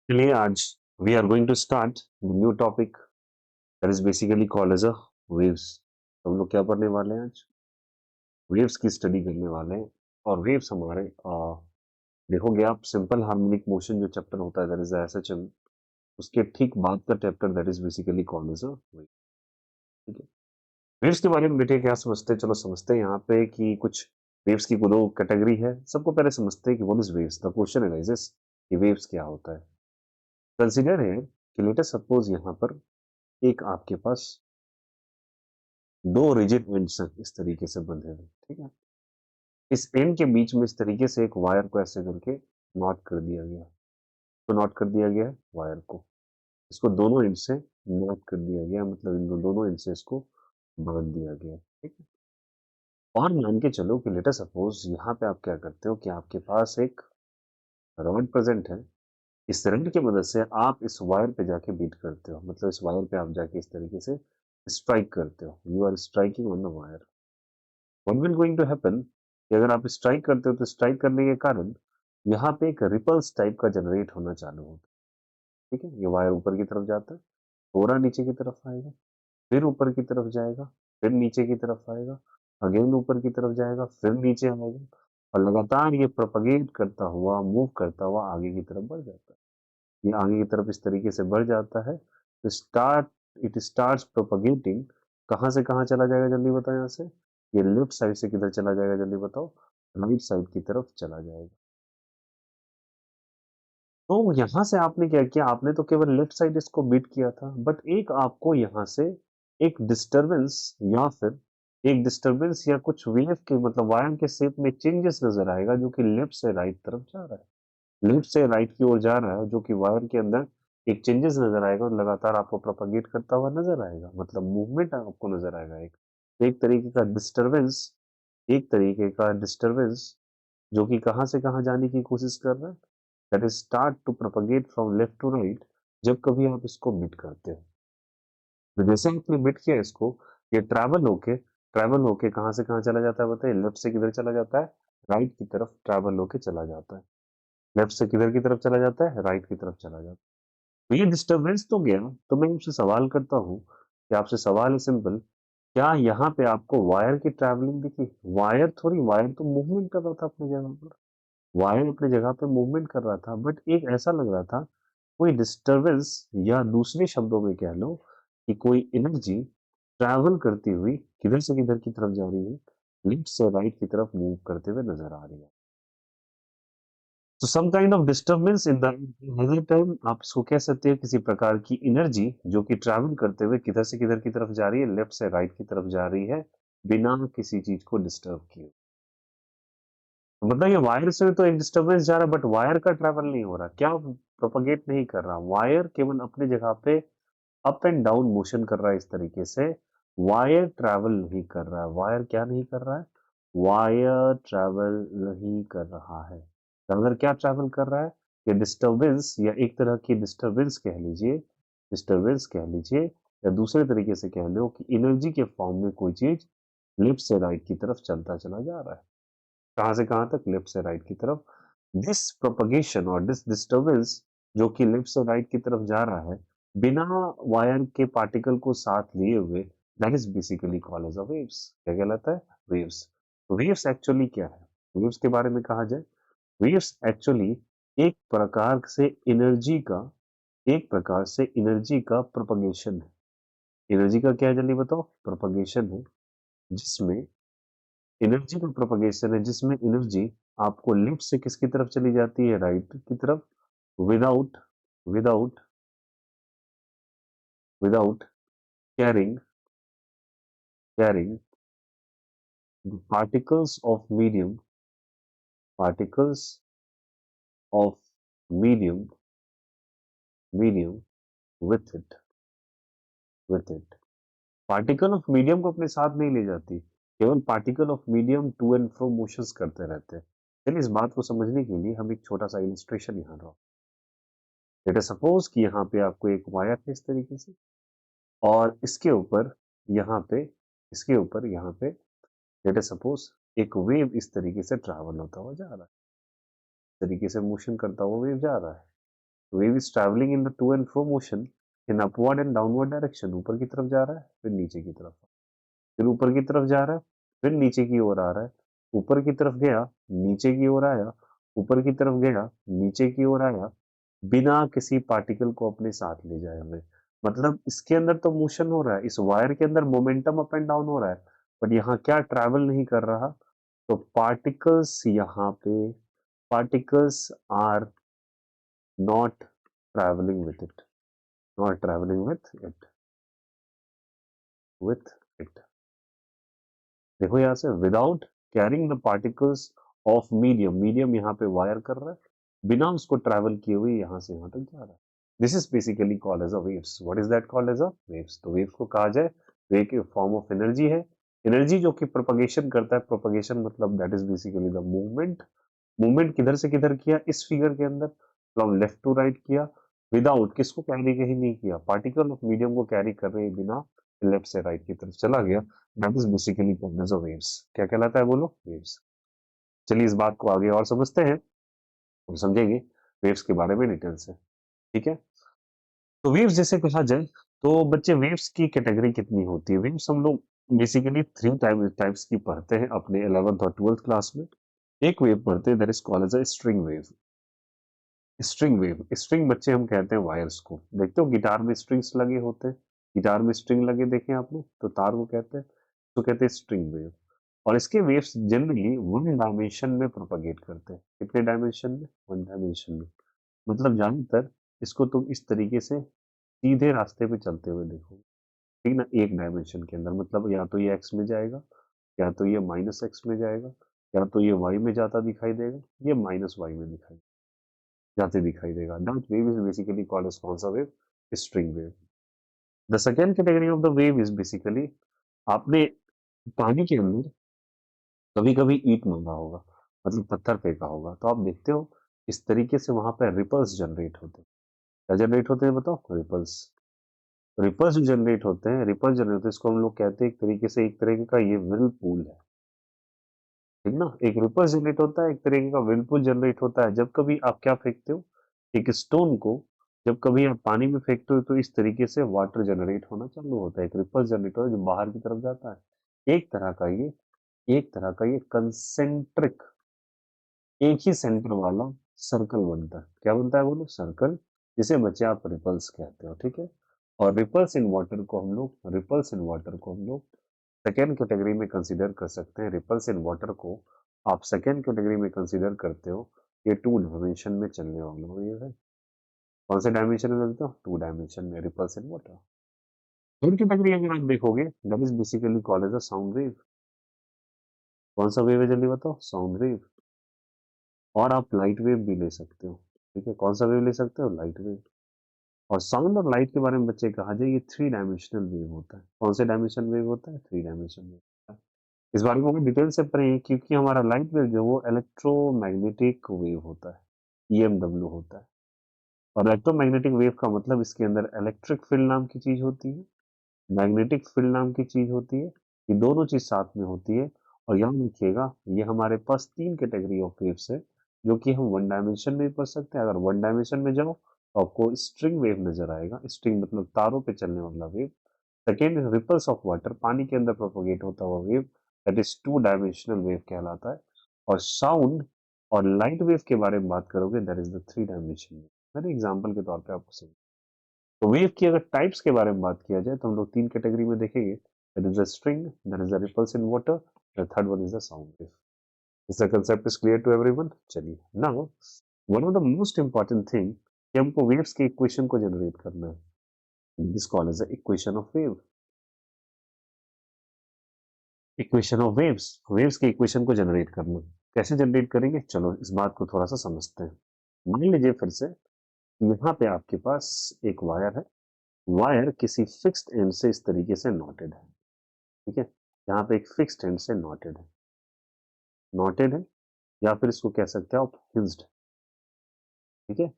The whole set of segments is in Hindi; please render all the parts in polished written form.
चलिए आज we are going to start new topic that is basically called as a waves. हम लोग क्या पढ़ने वाले हैं आज? वेव्स की स्टडी करने वाले हैं। और वेव्स हमारे देखोगे आप सिंपल हार्मोनिक मोशन जो चैप्टर होता है दैट इज एसएचएम, उसके ठीक बाद का chapter that is basically called as a wave. ठीक है। वेव्स के बारे में बेटे क्या समझते हैं? चलो समझते हैं यहाँ पे कि कुछ वेव्स की दो कैटेगरी है। सबको पहले समझते हैं कि what is waves. The question arises कि वेव्स क्या होता है। कंसीडर है कि लेट अस सपोज यहाँ पर एक आपके पास दो रिजिड एंड्स हैं इस तरीके से बंधे हुए। ठीक है। इस एंड के बीच में इस तरीके से एक वायर को ऐसे करके नॉट कर दिया गया। तो नॉट कर दिया गया है वायर को। इसको दोनों एंड से नॉट कर दिया गया, मतलब इन दोनों एंड से इसको बांध दिया गया। ठीक है। और मान के चलो कि लेटर सपोज यहाँ पे आप क्या करते हो कि आपके पास एक रॉड प्रेजेंट है। इस रॉड की मदद से आप इस वायर पे जाके बीट करते हो, मतलब इस वायर पे आप जाके इस तरीके से स्ट्राइक करते हो। You are striking on the wire. What will going to happen कि अगर आप स्ट्राइक करते हो तो स्ट्राइक करने के कारण यहाँ पे एक रिपल्स टाइप का जनरेट होना चालू होता है। ठीक है। ये वायर ऊपर की तरफ जाता है, थोड़ा नीचे की तरफ आएगा, फिर ऊपर की तरफ जाएगा, फिर नीचे की तरफ आएगा, अगेन ऊपर की तरफ जाएगा, फिर नीचे आएगा, और लगातार ये प्रोपगेट करता हुआ मूव करता हुआ आगे की तरफ बढ़ जाता है। ये आगे की तरफ इस तरीके से बढ़ जाता है तो इट स्टार्ट प्रोपगेटिंग। कहाँ से कहाँ चला जाएगा जल्दी बताओ? यहाँ से ये लेफ्ट साइड से किधर चला जाएगा जल्दी बताओ? राइट साइड की तरफ चला जाएगा। तो यहाँ से आपने क्या किया? आपने तो केवल लेफ्ट साइड इसको बीट किया था, बट एक आपको यहाँ से एक डिस्टरबेंस या फिर एक डिस्टरबेंस या कुछ वेव के मतलब वायर के शेप में चेंजेस नजर आएगा, जो कि लेफ्ट से राइट तरफ जा रहा है। लेफ्ट से राइट की ओर जा रहा है, जो कि वायर के अंदर एक चेंजेस नजर आएगा और लगातार आपको प्रोपागेट करता हुआ नजर आएगा, मतलब मूवमेंट आपको नजर आएगा। एक तरीके का डिस्टरबेंस, एक तरीके का डिस्टरबेंस जो कि कहाँ से कहाँ जाने की कोशिश कर रहा है, that is start to propagate from left to right. जब कभी आप इसको मिट करते हो तो जैसे आपने मिट किया इसको, ये ट्रैवल होके कहाँ से कहाँ चला जाता है बताइए? लेफ्ट से किधर चला जाता है? राइट की तरफ ट्रैवल होके चला जाता है। लेफ्ट से किधर की तरफ चला जाता है? राइट की तरफ चला जाता है। तो ये डिस्टरबेंस तो गया। तो मैं आपसे सवाल करता हूँ कि आपसे सवाल है सिंपल, क्या यहाँ पे आपको वायर की ट्रैवलिंग दिखी? वायर थोड़ी, वायर तो मूवमेंट कर रहा था अपनी जगह पर। वायर अपनी जगह पे मूवमेंट कर रहा था, बट एक ऐसा लग रहा था कोई डिस्टरबेंस, या दूसरे शब्दों में कह लो कि कोई एनर्जी ट्रैवल करती हुई किधर से किधर की तरफ जा रही है, लेफ्ट से राइट की तरफ मूव करते हुए नजर आ रही है। तो some kind of disturbance in the another term आप इसको कह सकते हो किसी प्रकार की एनर्जी जो कि ट्रैवल करते हुए किधर से किधर की तरफ जा रही है, लेफ्ट से राइट की तरफ जा रही है, बिना किसी चीज को डिस्टर्ब किए। तो मतलब ये वायर से तो एक डिस्टरबेंस जा रहा है, बट वायर का ट्रैवल नहीं हो रहा। क्या प्रोपगेट नहीं कर रहा? वायर केवल अपनी जगह पे अप एंड डाउन मोशन कर रहा है इस तरीके से। वायर ट्रैवल नहीं कर रहा है। वायर क्या नहीं कर रहा है? वायर ट्रैवल नहीं कर रहा है। तो अगर क्या ट्रैवल कर रहा है? ये डिस्टरबेंस, या एक तरह की डिस्टरबेंस कह लीजिए, डिस्टरबेंस कह लीजिए, या दूसरे तरीके से कह लो कि एनर्जी के फॉर्म में कोई चीज लेफ्ट से राइट की तरफ चलता चला जा रहा है। कहाँ से कहाँ तक? लेफ्ट से राइट की तरफ। दिस प्रोपगेशन और दिस डिस्टरबेंस जो कि लेफ्ट से राइट की तरफ जा रहा है बिना वायर के पार्टिकल को साथ लिए हुए, that is basically called as a waves. क्या कहलाता है? वेव्स। वेव्स एक्चुअली क्या है? वेव्स के बारे में कहा जाए, वेव्स एक्चुअली एक प्रकार से एनर्जी का एक प्रकार से एनर्जी का प्रोपगेशन है। एनर्जी का क्या है जल्दी बताओ? प्रोपगेशन है, जिसमें एनर्जी का प्रोपगेशन है, जिसमें एनर्जी आपको लेफ्ट से किसकी तरफ चली जाती है? राइट की तरफ, without without without carrying carrying the particles of medium medium with it. Particle of medium को अपने साथ नहीं ले जाती, केवल particle of medium to and fro motions करते रहते हैं। चलिए इस बात को समझने के लिए हम एक छोटा सा इलस्ट्रेशन यहाँ ड्रॉ। लेट अस सपोज कि यहाँ पे आपको एक वायर है इस तरीके से, और यहाँ पे इसके ऊपर यहाँ पे लेट अस सपोज एक वेव इस तरीके से ट्रैवल होता हुआ जा रहा है। इस तरीके से मोशन करता हुआ वेव जा रहा है। Wave is travelling in the two and fro motion in upward and downward direction, ऊपर की तरफ जा रहा है फिर नीचे की तरफ, फिर ऊपर की तरफ जा रहा है फिर नीचे की ओर आ रहा है, ऊपर की तरफ गया नीचे की ओर आया, ऊपर की तरफ गया नीचे की ओर आया, बिना किसी पार्टिकल को अपने साथ ले जाए हमें। मतलब इसके अंदर तो मोशन हो रहा है, इस वायर के अंदर मोमेंटम अप एंड डाउन हो रहा है, बट यहाँ क्या ट्रैवल नहीं कर रहा, तो पार्टिकल्स यहाँ पे, particles are not travelling with it, not travelling with it. देखो यहाँ से, without carrying the particles of medium, medium यहाँ पे वायर कर रहा है, बिना उसको ट्रैवल किए हुए यहाँ से यहाँ तक जा रहा है। This is basically called as a waves. What is that called as a waves? तो वेव्स को कहा जाए वेव के फॉर्म ऑफ एनर्जी है, एनर्जी जो कि प्रोपगेशन करता है। प्रोपगेशन मतलब that is basically the movement. Movement किधर से किधर किया, इस फिगर के अंदर फ्रॉम लेफ्ट टू राइट किया, विदाउट किसको कैरी कहीं नहीं किया, पार्टिकल ऑफ मीडियम को कैरी कर रहे बिना, लेफ्ट से राइट की तरफ चला गया। That is basically called as a waves. क्या कहलाता है बोलो? वेव्स। चलिए इस बात को आगे और समझते हैं और समझेंगे वेव्स के बारे में डिटेल से। ठीक है, तो वेव्स जैसे कहा जाए तो बच्चे वेव्स की कैटेगरी कितनी होती है? वेव्स हम लोग बेसिकली थ्री टाइप्स की पढ़ते हैं अपने 11th और 12th क्लास में। एक वेव पढ़ते हैं that is called as a string wave. String wave, string बच्चे हम कहते हैं वायर्स को। देखते हो गिटार में स्ट्रिंग्स लगे होते हैं, गिटार में स्ट्रिंग लगे देखे आपने, तो तार को कहते हैं, तो कहते हैं स्ट्रिंग वेव। और इसके वेव्स जनरली वन डायमेंशन में प्रोपगेट करते हैं। कितने डायमेंशन में? वन डायमेंशन में। मतलब ज्यादातर इसको तुम इस तरीके से सीधे रास्ते पे चलते हुए देखो, ठीक ना, एक डायमेंशन के अंदर। मतलब या तो ये एक्स में जाएगा, या तो ये माइनस एक्स में जाएगा, या तो ये वाई में जाता दिखाई देगा, ये माइनस वाई में दिखाई जाते दिखाई देगा। That wave is basically called as कौन सा wave? String wave. The second category of the wave is basically, आपने पानी के अंदर कभी कभी ईंट मारा होगा, मतलब पत्थर फेंका होगा, तो आप देखते हो इस तरीके से वहां पर रिपल्स जनरेट होते हैं। क्या जनरेट होते हैं बताओ? रिपल्स। रिपल्स जो जनरेट होते हैं, रिपल्स जनरेट होते हैं, इसको हम लोग कहते हैं एक तरीके से, एक तरीके का ये व्हिर्ल पूल है, ठीक ना। एक रिपल्स जनरेट होता है, एक तरीके का व्हिर्ल पूल जनरेट होता है। जब कभी आप क्या फेंकते हो, एक स्टोन को जब कभी आप पानी में फेंकते हो, तो इस तरीके से वाटर जनरेट होना चालू होता है, एक रिपल्स जनरेट होता है जो बाहर की तरफ जाता है। एक तरह का ये, एक तरह का ये कंसेंट्रिक, एक ही सेंटर वाला सर्कल बनता है। क्या बनता है बोलो? सर्कल, जिसे बच्चे आप रिपल्स कहते हो, ठीक है। और रिपल्स इन वाटर को हम लोग, रिपल्स इन वाटर को हम लोग सेकेंड कैटेगरी में कंसीडर कर सकते हैं। रिपल्स इन वाटर को आप सेकेंड कैटेगरी में कंसीडर करते हो, ये टू डायमेंशन में चलने वाला हो, ये है। कौन से डायमेंशन में मिलता है? टू डायमेंशन में, ripples in water. Third category अगर आप देखोगे, that is basically called as a sound wave. कौन सा वेव है जल्दी बताओ? Sound wave. और आप लाइट वेव भी ले सकते हो, ठीक है। कौन सा वेव ले सकते हो? Light wave. और साउंड और लाइट के बारे में बच्चे कहा जाए, ये थ्री डायमेंशनल वेव होता है। कौन से डायमेंशन वेव होता है? थ्री डायमेंशन वेव होता है। इस बारे में डिटेल से पढ़ेंगे, क्योंकि हमारा लाइट वेव जो वो इलेक्ट्रोमैग्नेटिक वेव होता है, ईएमडब्ल्यू होता है। और इलेक्ट्रोमैग्नेटिक वेव का मतलब इसके अंदर इलेक्ट्रिक फील्ड नाम की चीज होती है, मैग्नेटिक फील्ड नाम की चीज होती है। ये दोनों चीज साथ में होती है। और याद रखिएगा, ये हमारे पास तीन कैटेगरी ऑफ वेव्स है, जो कि हम वन डायमेंशन में भी पढ़ सकते हैं। अगर वन डायमेंशन में जाओ तो आपको स्ट्रिंग वेव नजर आएगा, स्ट्रिंग मतलब तारों पे चलने वाला wave. Second, ripples of water, पानी के अंदर प्रोपोगेट होता हुआ wave, that is two dimensional wave कहलाता है। और साउंड और लाइट वेव के बारे में बात करोगे, that is the three dimension wave. मैंने एग्जाम्पल के तौर पे आपको समझ। तो वेव की अगर टाइप्स के बारे में बात किया जाए, तो हम लोग तीन कैटेगरी में देखेंगे, that is the string, that is the ripples in water, the third one is the sound wave. Is the concept is clear to everyone? चलिए, now one of the most important thing कि हमको वेव्स के इक्वेशन को जनरेट करना है। This called as the equation of wave. Equation of waves, waves के इक्वेशन को जनरेट करना। कैसे जनरेट करेंगे, चलो इस बात को थोड़ा सा समझते हैं। मान लीजिए फिर से, यहाँ पे आपके पास एक वायर है, वायर किसी फिक्स्ड एंड से इस तरीके से नॉटेड है, ठीक है। यहाँ पे एक फिक्स्ड एंड से नॉटेड है, नॉटेड है, या फिर इसको कह सकते हो आप हिंज्ड, ठीक है।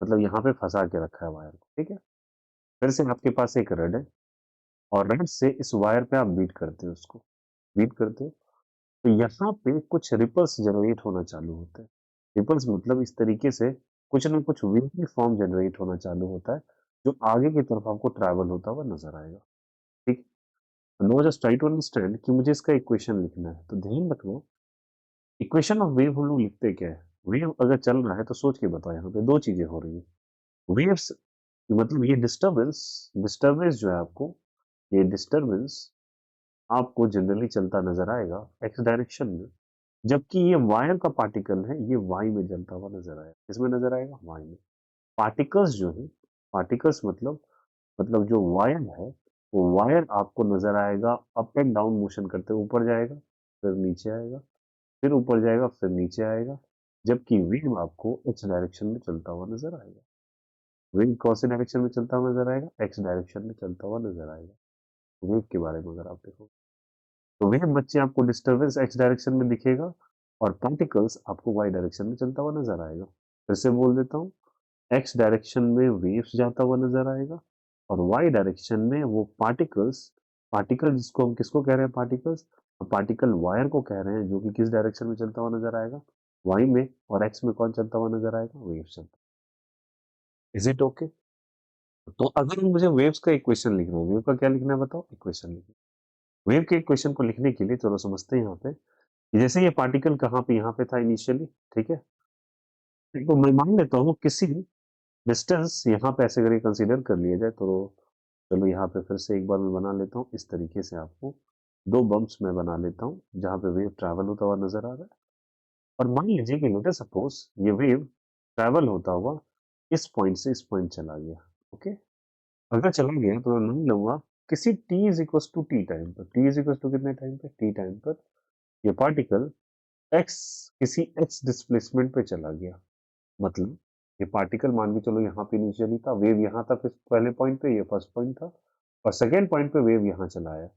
मतलब यहाँ पे फंसा के रखा है वायर को, ठीक है। फिर से आपके पास एक रड है, और रड से इस वायर पे आप बीट करते हो, उसको बीट करते हो, तो यहाँ पे कुछ रिपल्स जनरेट होना चालू होते हैं। रिपल्स मतलब इस तरीके से कुछ ना कुछ वेव फॉर्म जनरेट होना चालू होता है जो आगे की तरफ आपको ट्रैवल होता हुआ नजर आएगा। ठीक, no just try to understand कि मुझे इसका इक्वेशन लिखना है, तो ध्यान रखना इक्वेशन ऑफ वेव हम लोग लिखते क्या है। वेव अगर चल रहा है तो सोच के बताओ, यहाँ पे दो चीजें हो रही है। वेव्स मतलब ये डिस्टरबेंस, डिस्टरबेंस जो है आपको, ये डिस्टरबेंस आपको जनरली चलता नजर आएगा एक्स डायरेक्शन में, जबकि ये वायर का पार्टिकल है ये वाई में चलता हुआ नजर आएगा। किसमें नजर आएगा? वाई में। पार्टिकल्स जो है, पार्टिकल्स मतलब जो वायर है, वो वायर आपको नजर आएगा अप एंड डाउन मोशन करते हुए, ऊपर जाएगा फिर नीचे आएगा, फिर ऊपर जाएगा फिर नीचे आएगा, जबकि वेव आपको एक्स डायरेक्शन में चलता हुआ नजर आएगा। वेव कौन से डायरेक्शन में चलता हुआ नजर आएगा? एक्स डायरेक्शन में चलता हुआ नजर आएगा। वेव के बारे में अगर आप देखो तो वेव बच्चे आपको डिस्टरबेंस एक्स डायरेक्शन में दिखेगा और पार्टिकल्स आपको वाई डायरेक्शन में चलता हुआ नजर आएगा। फिर से बोल देता हूँ, एक्स डायरेक्शन में वेव्स जाता हुआ नजर आएगा और वाई डायरेक्शन में वो पार्टिकल्स, पार्टिकल जिसको हम किसको कह रहे हैं? पार्टिकल्स, पार्टिकल वायर को कह रहे हैं, जो कि किस डायरेक्शन में चलता हुआ नजर आएगा? वाई में। और एक्स में कौन चलता हुआ नजर आएगा? वेव्स चलता। Is it okay? तो अगर मुझे वेव्स का इक्वेशन लिखना है, वेव का क्या लिखना है बताओ? इक्वेशन लिखना है। वेव के इक्वेशन को लिखने के लिए चलो समझते हैं यहाँ पे कि जैसे ये पार्टिकल कहाँ पे, यहाँ पे था इनिशियली, ठीक है। तो मैं मान लेता हूँ किसी डिस्टेंस यहाँ पे ऐसे करके कंसीडर कर लिया जाए, तो चलो यहाँ पे फिर से एक बार मैं बना लेता हूँ इस तरीके से, आपको दो बम्प्स मैं बना लेता हूँ जहाँ पे वेव ट्रैवल होता हुआ नजर आ रहा है। और मान लीजिए कि लेट सपोज ये वेव ट्रैवल होता हुआ इस पॉइंट से इस पॉइंट चला गया। ओके, अगर चला गया तो मैं मान लूंगा किसी t is equal to T time पर, t इज इक्वल टू कितने टाइम पे? t टाइम पर ये पार्टिकल x किसी x डिस्प्लेसमेंट पे चला गया। मतलब ये पार्टिकल मान के चलो यहाँ पे इनिशियली था, वेव यहाँ था फिर पहले पॉइंट पे, ये फर्स्ट पॉइंट था, और सेकेंड पॉइंट पे वेव यहाँ चला आया।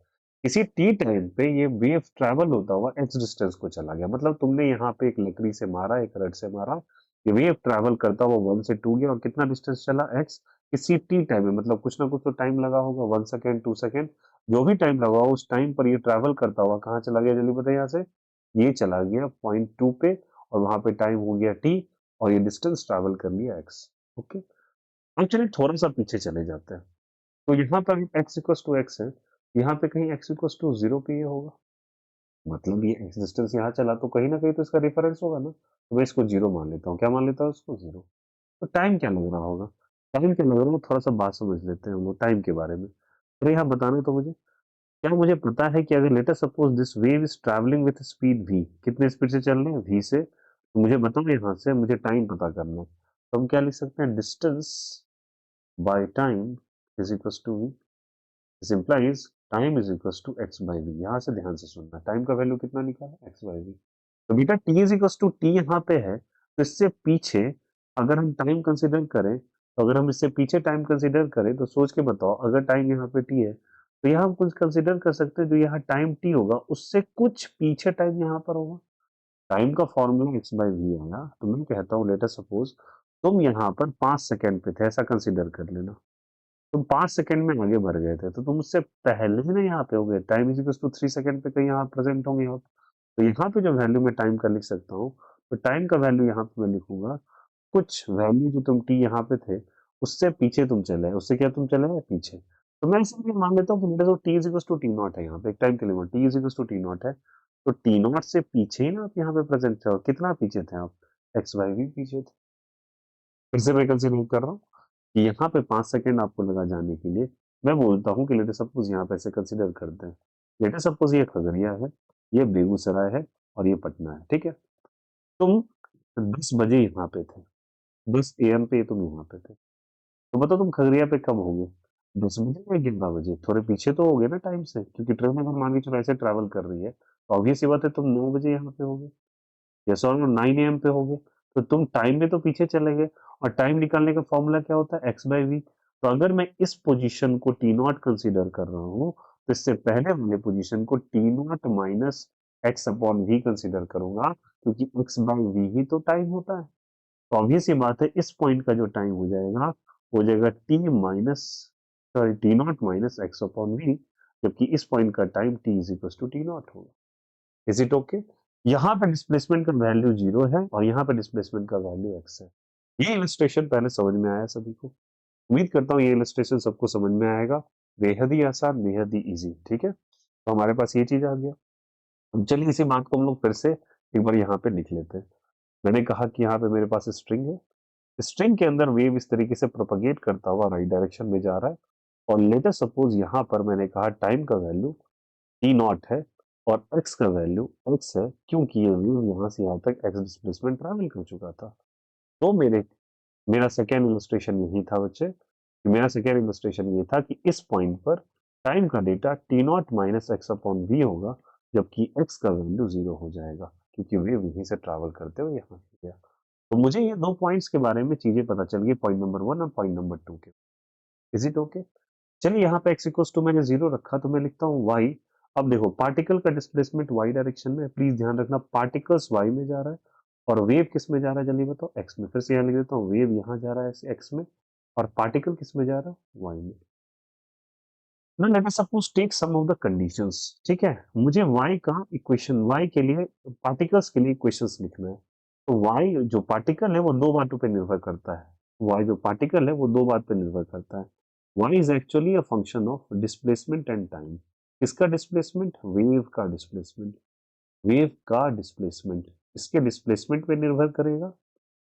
इसी टी टाइम पे ये वेव ट्रैवल होता हुआ एक्स डिस्टेंस को चला गया। मतलब तुमने यहाँ पे एक लकड़ी से मारा, एक रड से मारा, ये वेव ट्रैवल करता हुआ 1 से 2 गया और कितना डिस्टेंस चला? एक्स। किसी टी टाइम में, मतलब कुछ ना कुछ तो टाइम लगा होगा, 1 सेकेंड 2 सेकेंड, जो भी टाइम लगा उस टाइम पर ये ट्रैवल करता हुआ कहाँ चला गया? जल्दी बताइए। यहाँ से ये चला गया पॉइंट 2 पे और वहां पे टाइम हो गया टी और ये डिस्टेंस ट्रैवल कर लिया एक्स। ओके, अब चलिए थोड़ा सा पीछे चले जाते हैं। तो यहाँ पर एक्स इक्वल टू एक्स है, यहाँ पे कहीं एक्स इक्वल टू 0 पे ये होगा। मतलब ये एक्स डिस्टेंस यहाँ चला तो कहीं ना कहीं तो इसका रेफरेंस होगा ना, तो मैं इसको 0 मान लेता हूँ। क्या मान लेता हूँ इसको? 0। तो टाइम क्या लग रहा होगा? टाइम क्या लग रहा है, थोड़ा सा बात समझ लेते हैं हम लोग टाइम के बारे में। अरे यहाँ बताना तो मुझे, क्या मुझे पता है कि अगर later suppose this wave is travelling with speed v, कितने स्पीड से चल रहे हैं? v से। तो मुझे बताओ यहाँ से मुझे टाइम पता करना है, तो हम क्या लिख सकते हैं? Distance by time is equal to v। This implies time is equal to x by v। यहाँ से ध्यान से सुनना, टाइम का वैल्यू कितना निकाला? x by v। तो बेटा t is equal to t यहाँ पे है, तो इससे पीछे अगर हम टाइम कंसिडर करें, तो अगर हम इससे पीछे टाइम कंसिडर करें तो सोच के बताओ, अगर टाइम यहाँ पे t है तो यहाँ हम कुछ कंसिडर कर सकते हैं, जो यहाँ टाइम t होगा उससे कुछ पीछे टाइम यहाँ पर होगा। टाइम का फॉर्मूला x बाई वी है ना, तो मैं कहता हूँ लेटर सपोज तुम यहाँ पर 5 सेकेंड पे थे, ऐसा कंसिडर कर लेना। तुम 5 सेकेंड में आगे बढ़ गए थे, तो तुम उससे पहले ही ना यहाँ पे हो गए। Time is equal to 3 second पे कहीं यहाँ प्रेजेंट होंगे आप। तो यहाँ पे जो वैल्यू मैं टाइम का लिख सकता हूँ, तो टाइम का वैल्यू यहाँ पे मैं लिखूंगा कुछ वैल्यू जो तुम टी यहाँ पे थे उससे पीछे तुम चले, उससे क्या तुम चले पीछे। तो मैं इसलिए मान लेता हूँ कि T is equal to T naught है, यहाँ पे एक टाइम के लिए T is equal to T naught है, तो टी नॉट से पीछे ही ना आप यहाँ पे प्रेजेंट थे। और कितना पीछे थे आप? एक्स वाई भी पीछे थे। फिर से मैं कंसिडर कर रहा हूँ कि यहाँ पे 5 सेकेंड आपको लगा जाने के लिए। मैं बोलता हूँ कि लेटर सपोज यहाँ पे ऐसे कंसिडर करते हैं, लेटर सपोज ये खगड़िया है, ये बेगूसराय है और ये पटना है, ठीक है। तुम 10 बजे यहाँ पे थे, 10 AM पे तुम यहाँ पे थे, तो बताओ तुम खगड़िया पे कब होगे? 10 बजे या 11 बजे? थोड़े पीछे तो हो गए ना टाइम से, क्योंकि ट्रेन अगर मान के चलो ऐसे ट्रैवल कर रही है तो ऑब्वियस सी बात है तुम 9 बजे यहाँ पे होगे या सॉरी 9 AM पे होगे। तो तुम टाइम में तो पीछे चले गए, और टाइम निकालने का फॉर्मूला क्या होता है? X by V. तो अगर मैं इस पोजीशन को टी नॉट कंसिडर कर रहा हूँ, तो इससे पहले वाले पोजीशन को T not minus X upon V consider करूंगा, क्योंकि एक्स बाई वी ही तो टाइम होता है। तो ऑब्वियस ही बात है इस पॉइंट का जो टाइम हो जाएगा T minus, sorry T not minus X upon V, जबकि इस पॉइंट का time T is equal to T naught होगा। Is it okay? यहाँ पे डिस्प्लेसमेंट का वैल्यू 0 है और यहाँ पे डिस्प्लेसमेंट का वैल्यू x है। ये इलस्ट्रेशन पहले समझ में आया सभी को? उम्मीद करता हूँ ये इलस्ट्रेशन सबको समझ में आएगा। बेहद ही आसान, बेहद ही इजी। ठीक है, तो हमारे पास ये चीज आ गया। अब चलिए इसी बात को हम लोग फिर से एक बार यहाँ पे लिख लेते हैं। मैंने कहा कि यहाँ पे मेरे पास स्ट्रिंग है, स्ट्रिंग के अंदर वेव इस तरीके से प्रोपगेट करता हुआ राइट डायरेक्शन में जा रहा है। और लेटर सपोज यहाँ पर मैंने कहा टाइम का वैल्यू टी नॉट है और एक्स का वैल्यू एक्स है, क्योंकि ये वेव यहाँ से यहाँ तक एक्स डिस्प्लेसमेंट ट्रैवल कर चुका था। तो मेरा सेकेंड इलस्ट्रेशन यही था बच्चे, कि मेरा सेकेंड इलस्ट्रेशन ये था कि इस पॉइंट पर टाइम का data T not minus X upon V होगा, जबकि एक्स का वैल्यू 0 हो जाएगा, क्योंकि वेव यहीं से ट्रैवल करते हुए यहाँ से गया। तो मुझे ये दो पॉइंट्स के बारे में चीजें पता चल गई, पॉइंट नंबर 1 और पॉइंट नंबर 2 के। Is it okay? चलिए यहाँ पे x इक्वल्स टू मैंने 0 रखा, तो मैं लिखता हूँ y। अब देखो पार्टिकल का डिस्प्लेसमेंट y डायरेक्शन में है, प्लीज ध्यान रखना पार्टिकल्स y में जा रहा है और वेव किस में जा रहा है जल्दी बताओ, x में। फिर से यहाँ लिख देता हूँ, वेव यहाँ जा रहा है x में और पार्टिकल किस में जा रहा है, y में। ना let us suppose take some of the conditions. ठीक है, मुझे y का इक्वेशन, y के लिए पार्टिकल्स के लिए इक्वेशंस लिखना है। तो y जो पार्टिकल है वो दो बातों पे निर्भर करता है। y जो पार्टिकल है वो दो बात पे निर्भर करता है। y is actually a function of displacement and time. किसका डिस्प्लेसमेंट? वेव का डिस्प्लेसमेंट। वेव का डिस्प्लेसमेंट इसके डिस्प्लेसमेंट पे निर्भर करेगा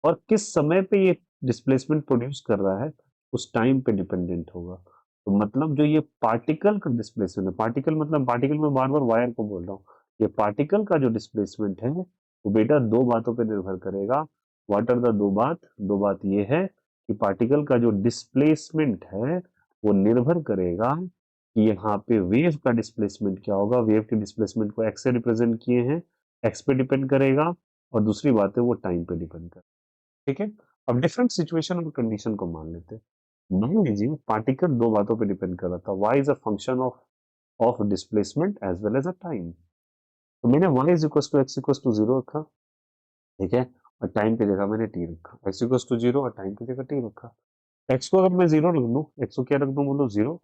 और किस समय पे ये डिस्प्लेसमेंट प्रोड्यूस कर रहा है उस टाइम पे डिपेंडेंट होगा। तो मतलब जो ये पार्टिकल का डिस्प्लेसमेंट है, पार्टिकल मतलब पार्टिकल में बार बार वायर को बोल रहा हूँ, ये पार्टिकल का जो डिस्प्लेसमेंट है वो बेटा दो बातों पे निर्भर करेगा। व्हाट आर द दो बात? दो बात ये है कि पार्टिकल का जो डिस्प्लेसमेंट है वो निर्भर करेगा कि यहाँ पे वेव का डिस्प्लेसमेंट क्या होगा। वेव के डिस्प्लेसमेंट को एक्स से रिप्रेजेंट किए हैं, एक्स पे डिपेंड करेगा। और दूसरी बात है वो टाइम पे डिपेंड करेगा। ठीक है, अब डिफरेंट सिचुएशन और कंडीशन को मान लेते हैं। मान लीजिए पार्टिकल दो बातों पे डिपेंड कर रहा था, y is a function of displacement as well as a time. तो मैंने y is equal to X equal to 0 रखा। ठीक है, और टाइम की जगह मैंने t रखा। x इक्वल टू 0 और टाइम की जगह t रखा। x को अगर मैं 0 रख दूं, x को क्या रख दूं बोलो 0,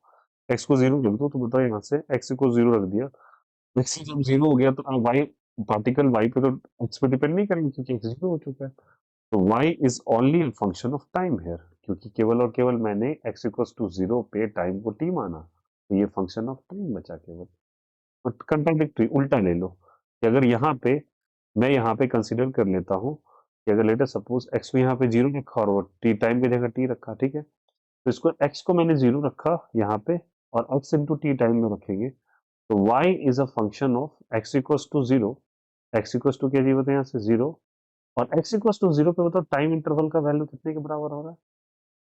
x को 0 रख दूं, तो बताओ यहाँ से x इक्वल 0 रख दिया, x जब 0 हो गया तो अब y पार्टिकल y पे तो x पे डिपेंड नहीं करेंगे क्योंकि x 0 हो चुका है। तो y is only a function of time here, क्योंकि केवल और केवल मैंने x इक्वल्स टू 0 पे टाइम को t माना, तो ये फंक्शन ऑफ टाइम बचा केवल। और कंट्राडिक्टरी उल्टा ले लो कि अगर यहाँ पे मैं यहाँ पे कंसीडर कर लेता हूँ कि अगर लेटर सपोज x को यहाँ पे 0 रखा और वो t टाइम की जगह t रखा। ठीक है, तो इसको x को मैंने 0 रखा यहाँ पे और x इंटू टी टाइम में रखेंगे, तो y is a function of x equals to 0। x equals to क्या जी बताए यहाँ से 0, और x इक्वल्स टू 0 पे बताओ टाइम इंटरवल का वैल्यू कितने के बराबर हो रहा है,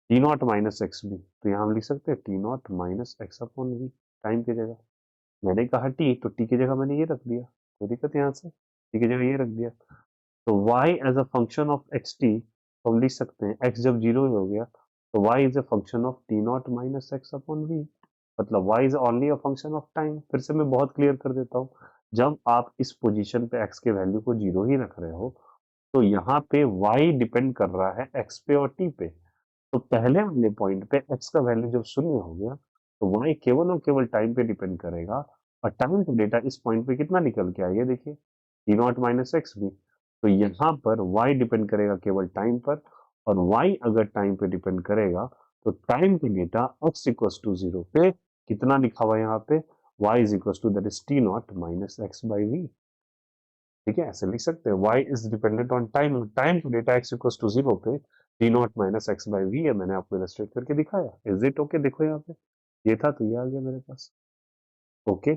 T not minus X B. तो यहाँ हम लिख सकते हैं T not minus X upon V, time की जगह। मैंने कहा टी, तो टी की जगह मैंने ये रख दिया, कोई दिक्कत यहाँ से, टी की जगह ये रख दिया। तो y as a function of X T, तो हम लिख सकते हैं x जब 0 हो गया तो y is a function of T not minus X upon V, मतलब y is only a function of time. फिर से मैं बहुत क्लियर कर देता हूँ, जब आप इस पोजीशन पे x के वैल्यू को 0 ही रख रहे हो तो यहाँ पे y डिपेंड कर रहा है x पे और t पे। तो पहले वाले पॉइंट पे x का वैल्यू जब 0 हो गया तो y केवल और केवल टाइम पे डिपेंड करेगा। और टाइम का डेटा इस पॉइंट पे कितना निकल के आया, ये देखिए टी नॉट माइनस एक्स भी। तो यहाँ पर y डिपेंड करेगा केवल टाइम पर, और y अगर टाइम पे डिपेंड करेगा तो टाइम का डेटा x इक्वल्स टू 0 पे कितना लिखा हुआ है यहाँ पे, y is equals to that is T not minus x by V. ठीक है, ऐसे लिख सकते हैं y is dependent on time, time to data x equals to 0 पे T not minus x by V है। मैंने आपको इलस्ट्रेट करके दिखाया। Is it okay? देखो यहाँ पे ये था तो ये आ गया मेरे पास। Okay,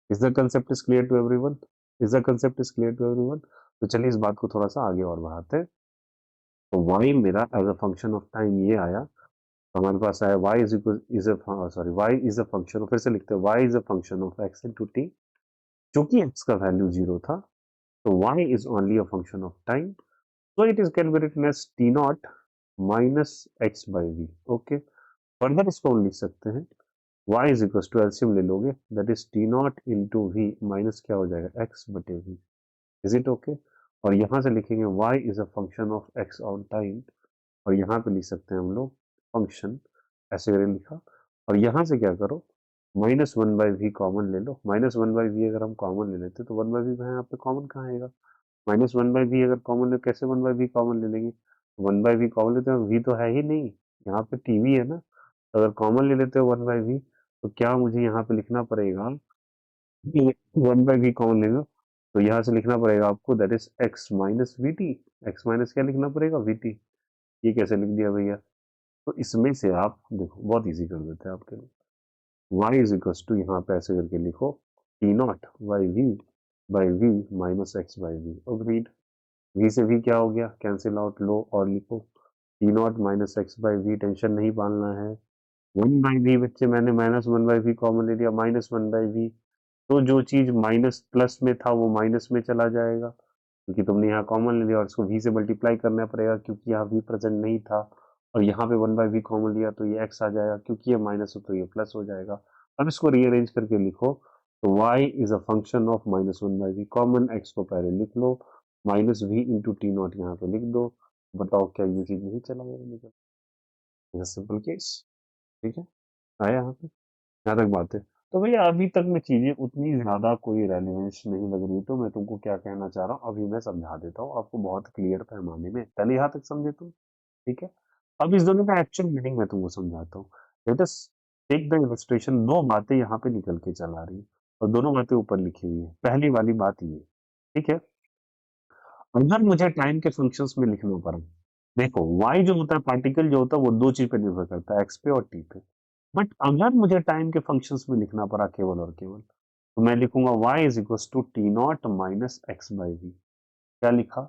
is the concept is clear to everyone? Is the concept is clear to everyone? तो चलिए इस बात को थोड़ा सा आगे और बढ़ाते हैं। तो y मेरा as a function of time ये आया, तो हमारे पास आया y is equal is a sorry y is a function, फिर से लिखते हैं y is a function of x into t। चूंकि x का वैल्यू 0 था तो y is only a function of time, so it is can be written as t naught minus x by v. Okay, further इसको हम लिख सकते हैं y is equals to LCM ले लोगे, that is t naught into v minus क्या हो जाएगा x बटे v। Is it okay? और यहाँ से लिखेंगे y is a function of x on time, और यहाँ पे लिख सकते हैं हम लोग फंक्शन, ऐसे करके लिखा। और यहाँ से क्या करो, minus one by we common ले लो। माइनस वन बाई वी अगर हम कॉमन ले लेते तो वन बाई वी यहाँ पे कॉमन कहाँ आएगा, माइनस वन बाई वी अगर कॉमन ले, कैसे वन बाई वी कॉमन ले लेंगे, वन बाई वी कॉमन लेते हो, वी तो है ही नहीं, यहाँ पे टीवी है ना, अगर कॉमन ले लेते हो वन बाई वी तो क्या मुझे यहाँ पे लिखना पड़ेगा, वन बाई वी कॉमन ले लो तो यहाँ से लिखना पड़ेगा आपको that is x minus we T, x minus क्या लिखना पड़ेगा वी टी, ये कैसे लिख दिया भैया, तो इसमें से आप देखो बहुत इजी कर देते हैं आपके लिए, y इज इक्वल टू यहाँ पे ऐसे करके लिखो T naught by V minus x by V, agreed, v से v क्या हो गया, कैंसिल आउट लो और लिखो T not minus x by V, tension नहीं पालना है, वन बाई वी बच्चे मैंने minus one by we common ले लिया, माइनस वन बाई वी, तो जो चीज माइनस प्लस में था वो माइनस में चला जाएगा, क्योंकि तुमने यहाँ कॉमन ले लिया और इसको v से मल्टीप्लाई करना पड़ेगा क्योंकि यहाँ v प्रेजेंट नहीं था, और यहाँ पे वन बाई वी कॉमन लिया तो ये x आ जाएगा, क्योंकि ये माइनस हो तो ये प्लस हो जाएगा। अब इसको रीअरेंज करके लिखो तो y is a function of minus one by we common, x को पहले लिख लो, minus V into T naught यहाँ पे लिख दो, बताओ क्या ये चीज नहीं चला गया, सिंपल केस, ठीक है, आया यहाँ पे, यहाँ तक बात है। तो भैया अभी तक में चीजें उतनी ज्यादा कोई रेलिवेंस नहीं लग रही, तो मैं तुमको क्या कहना चाह रहा हूँ अभी मैं समझा देता हूँ आपको बहुत क्लियर पैमाने में, पहले यहाँ तक समझे तुम, ठीक है। अब इस दोनों का एक्चुअल मीनिंग मैं तुमको समझाता हूँ, let us take the illustration, दो बातें यहाँ पे निकल के चला रही है और दोनों बातें ऊपर लिखी हुई है, पहली वाली बात ये, ठीक है, अगर मुझे टाइम के फंक्शंस में लिखना पड़ा, देखो y जो होता है पार्टिकल जो होता है वो दो चीज पे निर्भर करता है, x पे और t पे, बट अगर मुझे टाइम के फंक्शंस में लिखना पड़ा केवल और केवल, तो मैं लिखूंगा y is equal to T not minus x by V, क्या लिखा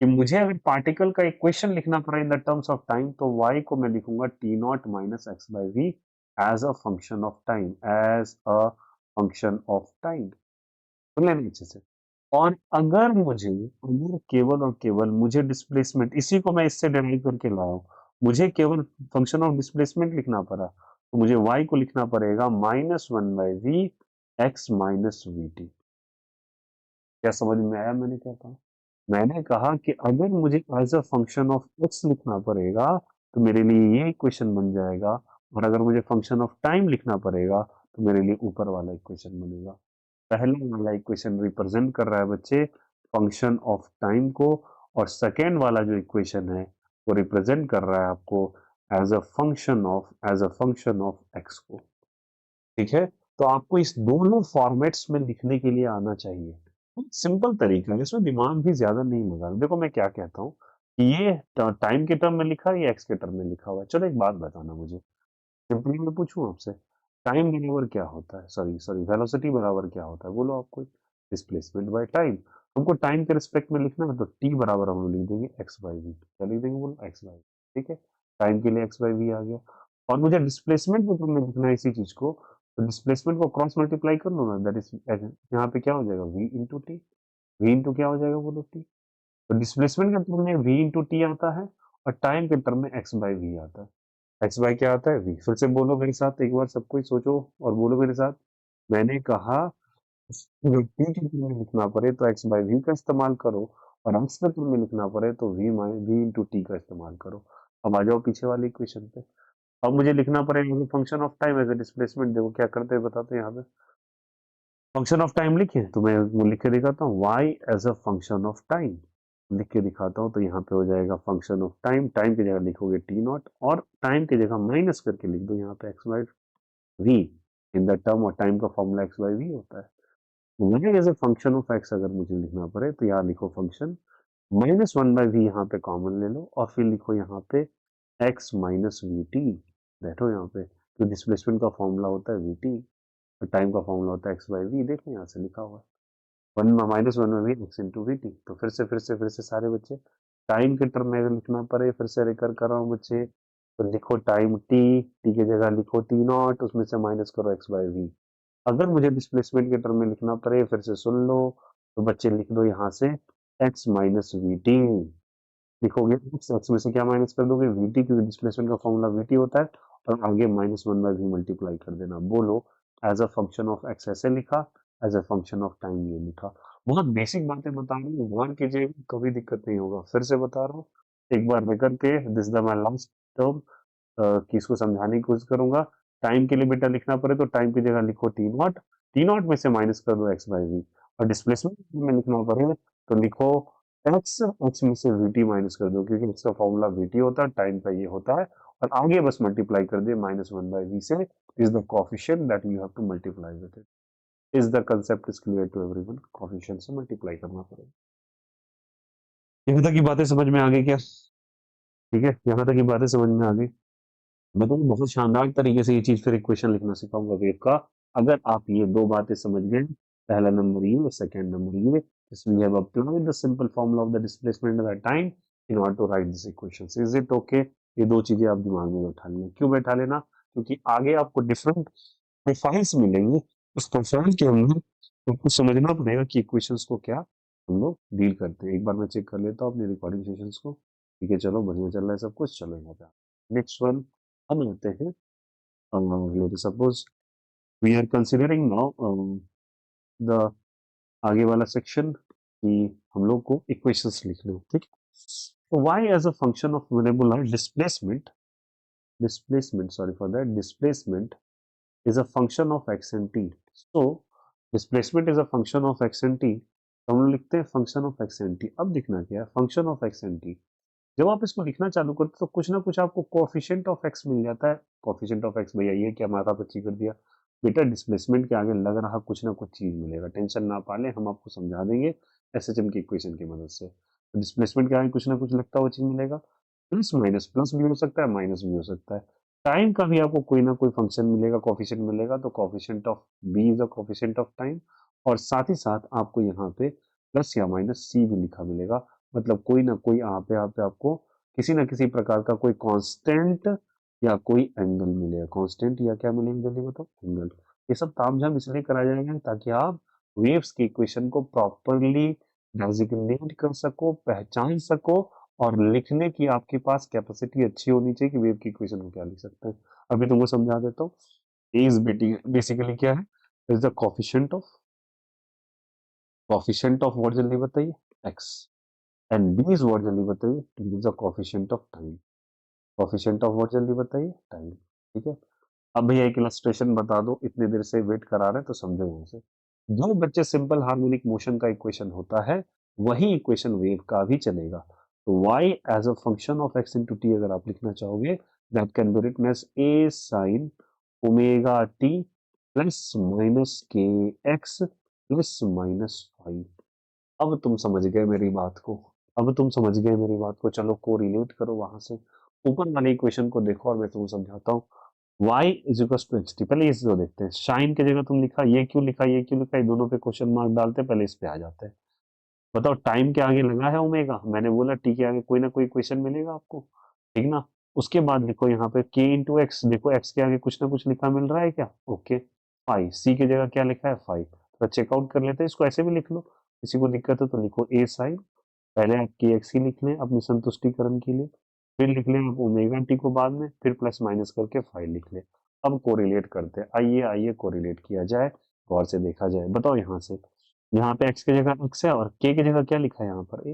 कि मुझे अगर पार्टिकल का इक्वेशन लिखना पड़ा in the terms of time तो y को मैं लिखूंगा T not minus x by V as a function of time, as a function of time, सुन लेना अच्छे से। और अगर केवल और केवल मुझे डिस्प्लेसमेंट, इसी को मैं इससे डेराइव करके लाया हूं, मुझे केवल फंक्शन ऑफ डिस्प्लेसमेंट लिखना पड़ा तो मुझे y को लिखना पड़ेगा minus one by V X minus we T, क्या समझ में आया मैंने क्या कहा, मैंने कहा कि अगर मुझे as a function of X लिखना पड़ेगा तो मेरे लिए ये इक्वेशन बन जाएगा, और अगर मुझे फंक्शन ऑफ टाइम लिखना पड़ेगा तो मेरे लिए ऊपर वाला इक्वेशन बनेगा। पहला वाला इक्वेशन रिप्रेजेंट कर रहा है बच्चे फंक्शन ऑफ टाइम को, और सेकेंड वाला जो इक्वेशन है वो रिप्रेजेंट कर रहा है आपको as a function of X को, ठीक है। तो आपको इस दोनों फॉर्मेट्स में लिखने के लिए आना चाहिए, सिंपल तरीका है, इसमें दिमाग भी ज्यादा नहीं लगा, देखो मैं क्या कहता हूँ कि ये टाइम के टर्म में लिखा है या एक्स के टर्म में लिखा हुआ है, चलो एक बात बताना मुझे, सिंपली मैं पूछूं आपसे, टाइम बराबर क्या होता है, सॉरी सॉरी वेलोसिटी बराबर क्या होता है, बोलो आपको, डिस्प्लेसमेंट बाय टाइम, हमको टाइम के रिस्पेक्ट में लिखना है तो टी बराबर हम लिख देंगे एक्स बाई वी, क्या लिख देंगे बोलो एक्स बाई, ठीक है, टाइम के लिए एक्स बाई वी आ गया, और मुझे डिस्प्लेसमेंट को तुमने लिखना है इसी चीज को, तो डिस्प्लेसमेंट को क्रॉस मल्टीप्लाई कर लो ना, दैट इज यहाँ पे क्या हो जाएगा V into T, V into क्या हो जाएगा बोलो टी, तो डिस्प्लेसमेंट के टर्म में वी इंटू टी आता है और टाइम के टर्म में एक्स बाई वी आता है, एक्स बाई क्या आता है वी, फिर से बोलो मेरे साथ एक बार, सबको ही सोचो और बोलो मेरे साथ, मैंने कहा जो टी के टर्म में लिखना पड़े तो एक्स बाई वी का इस्तेमाल करो, और एक्स के टर्म में लिखना पड़े तो वी इंटू टी का इस्तेमाल करो। अब आ जाओ पीछे वाले इक्वेशन पे, अब मुझे लिखना पड़ेगा function of time as a displacement, देखो क्या करते हैं बताते हैं यहाँ पे, फंक्शन ऑफ टाइम लिखे तो मैं लिख के दिखाता हूँ y as a function of time, लिख के दिखाता हूँ तो यहाँ पे हो जाएगा फंक्शन ऑफ टाइम, टाइम की जगह लिखोगे टी नॉट और टाइम की जगह माइनस करके लिख दो यहाँ पे X by V in the term, और टाइम का फॉर्मूला एक्स बाई वी होता है, y as a function of X अगर मुझे लिखना पड़े तो यहाँ लिखो function minus one by V, यहाँ पे कॉमन ले लो और फिर लिखो यहाँ पे एक्स माइनस वी टी, बैठो यहाँ पे, तो डिस्प्लेसमेंट का फॉर्मूला होता है वी टी और टाइम का फॉर्मूला होता है एक्स बाई वी, देखो यहाँ से लिखा हुआ है वन माइनस वन में V X into V T, तो फिर से सारे बच्चे टाइम के टर्म में अगर लिखना पड़े, फिर से रिकर कर रहा हूँ बच्चे, तो लिखो टाइम टी, टी की जगह लिखो टी नॉट, उसमें से माइनस करो एक्स बाई वी, अगर मुझे डिस्प्लेसमेंट के टर्म में लिखना पड़े फिर से सुन लो, तो बच्चे लिख दो यहाँ से एक्स माइनस वी टी, लिखोगे एक्स, एक्स में से क्या माइनस कर दोगे वी टी, क्योंकि डिस्प्लेसमेंट का फॉर्मूला वी टी होता है, और आगे minus one by V multiply कर देना, बोलो as a function of X ऐसे लिखा, as a function of time ये लिखा, बहुत बेसिक बातें बता रही हूँ, ध्यान कीजिए कभी दिक्कत नहीं होगा, फिर से बता रहा हूँ एक बार रिकर के, this the my last term कि इसको समझाने की कोशिश करूंगा, टाइम के लिए बेटा लिखना पड़े तो टाइम की जगह लिखो टी नॉट में से माइनस कर दो एक्स बाई वी, और डिस्प्लेसमेंट में लिखना पड़े तो लिखो एक्स में से वीटी माइनस कर दो, क्योंकि इसका फॉर्मूला वीटी होता है, टाइम का ये होता है, और आगे बस मल्टीप्लाई कर दिए -1/v से, is the coefficient that you have to multiply with it. Is the concept is clear to everyone? Coefficient से मल्टीप्लाई करना पड़ेगा। यहाँ तक की बातें समझ में आ गई क्या? ठीक है, यहाँ तक की बातें समझ में आ गई। मैं तो बहुत शानदार तरीके से ये चीज फिर इक्वेशन लिखना सिखाऊंगा वेव का, अगर आप ये दो बातें समझ गए। पहला नंबर ये, सेकंड नंबर ये, we have applied the simple formula of the displacement at that time in order to write this equation. Is it okay? ये दो चीजें आप दिमाग में बैठा लेना। क्यों बैठा लेना? क्योंकि आगे आपको डिफरेंट प्रोफाइल्स मिलेंगी, उस प्रोफाइल के अंदर आपको समझना पड़ेगा कि इक्वेशंस को क्या हम लोग डील करते हैं। एक बार मैं चेक कर लेता हूँ अपनी रिकॉर्डिंग सेशंस को। ठीक है, चलो बढ़िया चल रहा है सब कुछ। चलो यहाँ पे नेक्स्ट वन हम लेते हैं। Suppose we are considering now the आगे वाला सेक्शन कि हम लोग को इक्वेशंस लिखने हैं, ठीक है। y as a function of variable are displacement sorry for that, displacement is a function of x and t. So displacement is a function of x and t, तो हम लोग लिखते हैं function of x and t। अब दिखना क्या है, function of x and t। जब आप इसको लिखना चालू करते तो कुछ ना कुछ आपको कोएफिशिएंट ऑफ x मिल जाता है। कोएफिशिएंट ऑफ x भैया ये क्या माथा पच्ची कर दिया बेटा, डिस्प्लेसमेंट के आगे लग रहा कुछ ना कुछ चीज मिलेगा, टेंशन ना पाले, हम आपको समझा देंगे एसएचएम की इक्वेशन की मदद से। डिस्प्लेसमेंट के आगे कुछ ना कुछ लगता हुआ चीज मिलेगा, प्लस माइनस, प्लस भी हो सकता है माइनस भी हो सकता है। टाइम का भी आपको कोई ना कोई फंक्शन मिलेगा, कोएफिशिएंट मिलेगा, तो coefficient of b is the coefficient of time. और साथ ही साथ आपको यहाँ पे प्लस या माइनस सी भी लिखा मिलेगा, मतलब कोई ना कोई यहाँ पे आपको किसी ना किसी प्रकार का कोई कांस्टेंट या कोई एंगल मिलेगा। कांस्टेंट या क्या मिलेगा जल्दी बताओ? एंगल। ये सब तामझाम इसलिए कराया जाएगा ताकि आप वेव्स की इक्वेशन को प्रॉपरली डेजिग्नेट कर सको, पहचान सको, और लिखने की आपके पास कैपेसिटी अच्छी होनी चाहिए कि वेव की इक्वेशन को क्या लिख सकते हैं। अभी तुमको समझा देता हूँ। ए इज बेसिकली क्या है, is the coefficient of what जल्दी बताइए, x. And b is what जल्दी बताइए, it is the coefficient of time. Coefficient of what जल्दी बताइए, टाइम। ठीक है। अब भैया एक इलस्ट्रेशन बता दो, इतनी देर से वेट करा रहे हैं तो समझो यहाँ से। जो बच्चे सिंपल हार्मोनिक मोशन का इक्वेशन होता है वही इक्वेशन वेव का भी चलेगा। तो y as a function of x into t अगर आप लिखना चाहोगे, that can be written as a sine omega T plus minus के एक्स प्लस माइनस फाइव। अब तुम समझ गए मेरी बात को, अब तुम समझ गए मेरी बात को। चलो को रिलेट करो वहां से, ऊपर वाले इक्वेशन को देखो और मैं तुम्हें समझाता हूँ। y is equal to x t. पहले इस जो देखते हैं, शाइन की जगह तुम लिखा, ये क्यों लिखा, ये क्यों लिखा, ये दोनों पे क्वेश्चन मार्क डालते हैं, पहले इस पे आ जाते हैं। बताओ, टाइम के आगे लगा है ओमेगा, मैंने बोला टी के आगे कोई ना कोई इक्वेशन मिलेगा आपको, ठीक ना। उसके बाद देखो यहाँ पे k इंटू एक्स, देखो x के आगे कुछ ना कुछ लिखा मिल रहा है क्या? Okay, five. सी की जगह क्या लिखा है? फाइव। तो चेकआउट कर लेते हैं इसको, ऐसे भी लिख लो, किसी को दिक्कत है तो लिखो a साइन, पहले आप के एक्स ही लिख लें अपनी संतुष्टिकरण के लिए, फिर लिख लें आप ओमेगा टी को बाद में, फिर प्लस माइनस करके फाइव लिख लें। अब कोरिलेट करते हैं, आइए आइए कोरिलेट किया जाए, गौर से देखा जाए। बताओ यहाँ से, यहाँ पे x की जगह x है और k की जगह क्या लिखा है यहाँ पर? a।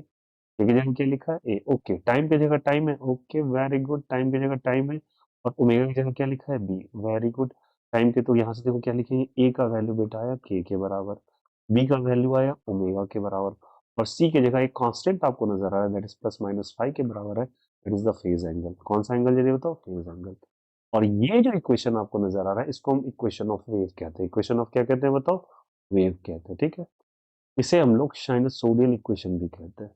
k की जगह क्या लिखा है? a। ओके, टाइम की जगह टाइम है, ओके वेरी गुड, टाइम की जगह टाइम है। और ओमेगा की जगह क्या लिखा है? b। Very good. टाइम के तो यहाँ से देखो क्या लिखेंगे, a का वैल्यू बेटा आया k के बराबर, b का वैल्यू आया ओमेगा के बराबर, और c की जगह एक कांस्टेंट आपको नजर आ रहा है that is plus minus five के बराबर है, that is the phase angle. कौन सा एंगल जल्दी बताओ? Phase angle. और ये जो इक्वेशन आपको नजर आ रहा है इसको हम इक्वेशन ऑफ वेव कहते हैं। इक्वेशन ऑफ क्या कहते हैं बताओ? वेव कहते हैं, ठीक है। इसे हम लोग साइनसोइडल इक्वेशन भी कहते हैं।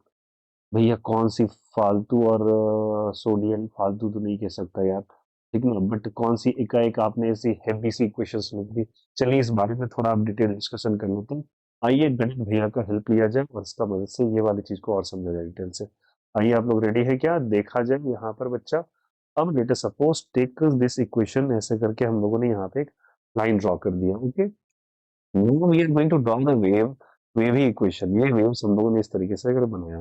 भैया कौन सी फालतू, और सोडियल फालतू तो नहीं कह सकता यार, ठीक ना, बट कौन सी एकाएक आपने ऐसी हैवी सी इक्वेशंस लिख दी। चलिए इस बारे में थोड़ा आप डिटेल डिस्कशन कर लेते हैं। आइए गणित भैया का हेल्प लिया जाए और इसका मदद से ये वाली चीज को और समझा जाए डिटेल से। आइए आप लोग रेडी है क्या? देखा जाए यहाँ पर बच्चा। अब let us suppose take this equation, ऐसे करके हम लोगों ने यहाँ पे एक लाइन ड्रॉ कर दिया, okay. Now we are going to draw the wavy equation। ये waves हम लोगों ने इस तरीके से अगर बनाया,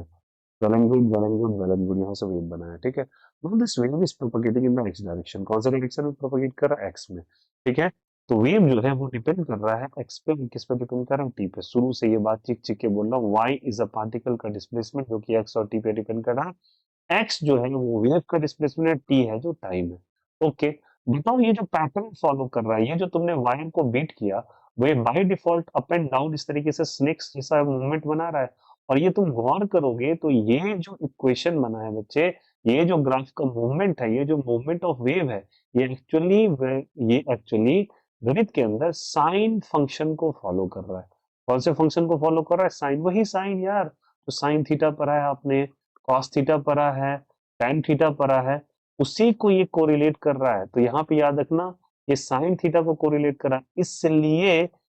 well and good, well and good, well and good, यहाँ से wave बनाया, ठीक है। Now this wave is propagating in the x direction। कौन सा डायरेक्शन में प्रोपगेट कर रहा है? x में, ठीक है। तो वेव जो है वो डिपेंड कर रहा है x पे, किस पे डिपेंड कर रहा है? t पे। शुरू से ये बात चिक चिक के बोल रहा हूँ, y इज अ पार्टिकल का डिस्प्लेसमेंट जो कि x और t पे डिपेंड कर रहा है। x जो है वो वेव का डिस्प्लेसमेंट है, t है जो टाइम है, ओके। बताओ ये जो पैटर्न फॉलो कर रहा है, ये जो तुमने वायर को बीट किया, वो by default up and down इस तरीके से स्नेक्स जैसा मूवमेंट बना रहा है, और ये तुम गौर करोगे तो ये जो इक्वेशन बना है बच्चे, ये जो ग्राफ का मूवमेंट है, ये जो मूवमेंट ऑफ वेव है, ये एक्चुअली गणित के अंदर साइन फंक्शन को फॉलो कर रहा है। कौन से फंक्शन को फॉलो कर रहा है? साइन, वही साइन यार। तो साइन थीटा पढ़ा है आपने, कॉस थीटा पढ़ा है, tan थीटा पढ़ा है, उसी को ये कोरिलेट कर रहा है। तो यहाँ पे याद रखना, ये साइन थीटा को कोरिलेट कर रहा है,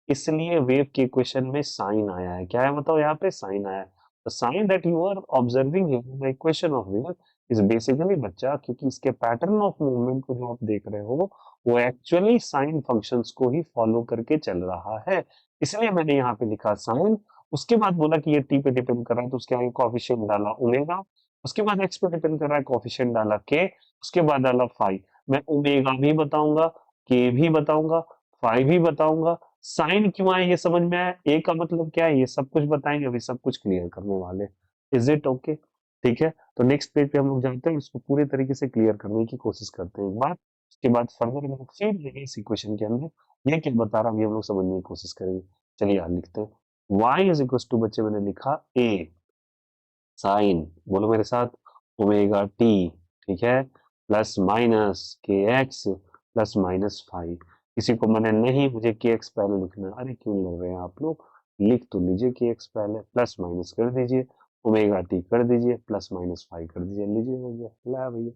इसलिए वेव के इक्वेशन में साइन आया है। क्या है बताओ? यहाँ पे साइन आया है। The sine that you are observing in the equation of wave is basically बच्चा, क्योंकि इसके पैटर्न ऑफ मूवमेंट को जो आप देख रहे हो वो एक्चुअली साइन फंक्शंस को ही फॉलो करके चल रहा है, इसलिए मैंने यहाँ पे लिखा साइन। उसके बाद बोला कि ये टी पे डिपेंड कर रहा है, तो उसके आगे कोफिशिएंट डाला ओमेगा। उसके बाद एक्स पे डिपेंड कर रहा है, कोफिशिएंट डाला के। उसके बाद डाला फाई। मैं ओमेगा भी बताऊंगा, के भी बताऊंगा, फाई भी बताऊंगा। साइन क्यों आए ये समझ में आया, ए का मतलब क्या है ये सब कुछ बताएंगे, अभी सब कुछ क्लियर करने वाले। Is it okay? ठीक है, तो नेक्स्ट पेज पे हम लोग जाते हैं, इसको पूरे तरीके से क्लियर करने की कोशिश करते हैं एक बार। उसके बाद फर्दर हम लोग फिर लेंगे इस इक्वेशन के अंदर ये क्या बता रहा हूँ ये हम लोग समझने की कोशिश करेंगे। चलिए यार लिखते हैं, y इज इक्वल टू, बच्चे मैंने लिखा a साइन, बोलो मेरे साथ, ओमेगा टी, ठीक है, प्लस माइनस के एक्स प्लस माइनस फाइव। किसी को मैंने नहीं, मुझे के एक्स पहले लिखना है। अरे क्यों लग रहे हैं आप लोग, लिख तो लीजिए के एक्स पहले, प्लस माइनस कर दीजिए, ओमेगा टी कर दीजिए, प्लस माइनस फाइव कर दीजिए, लीजिए हो गया। ला भैया,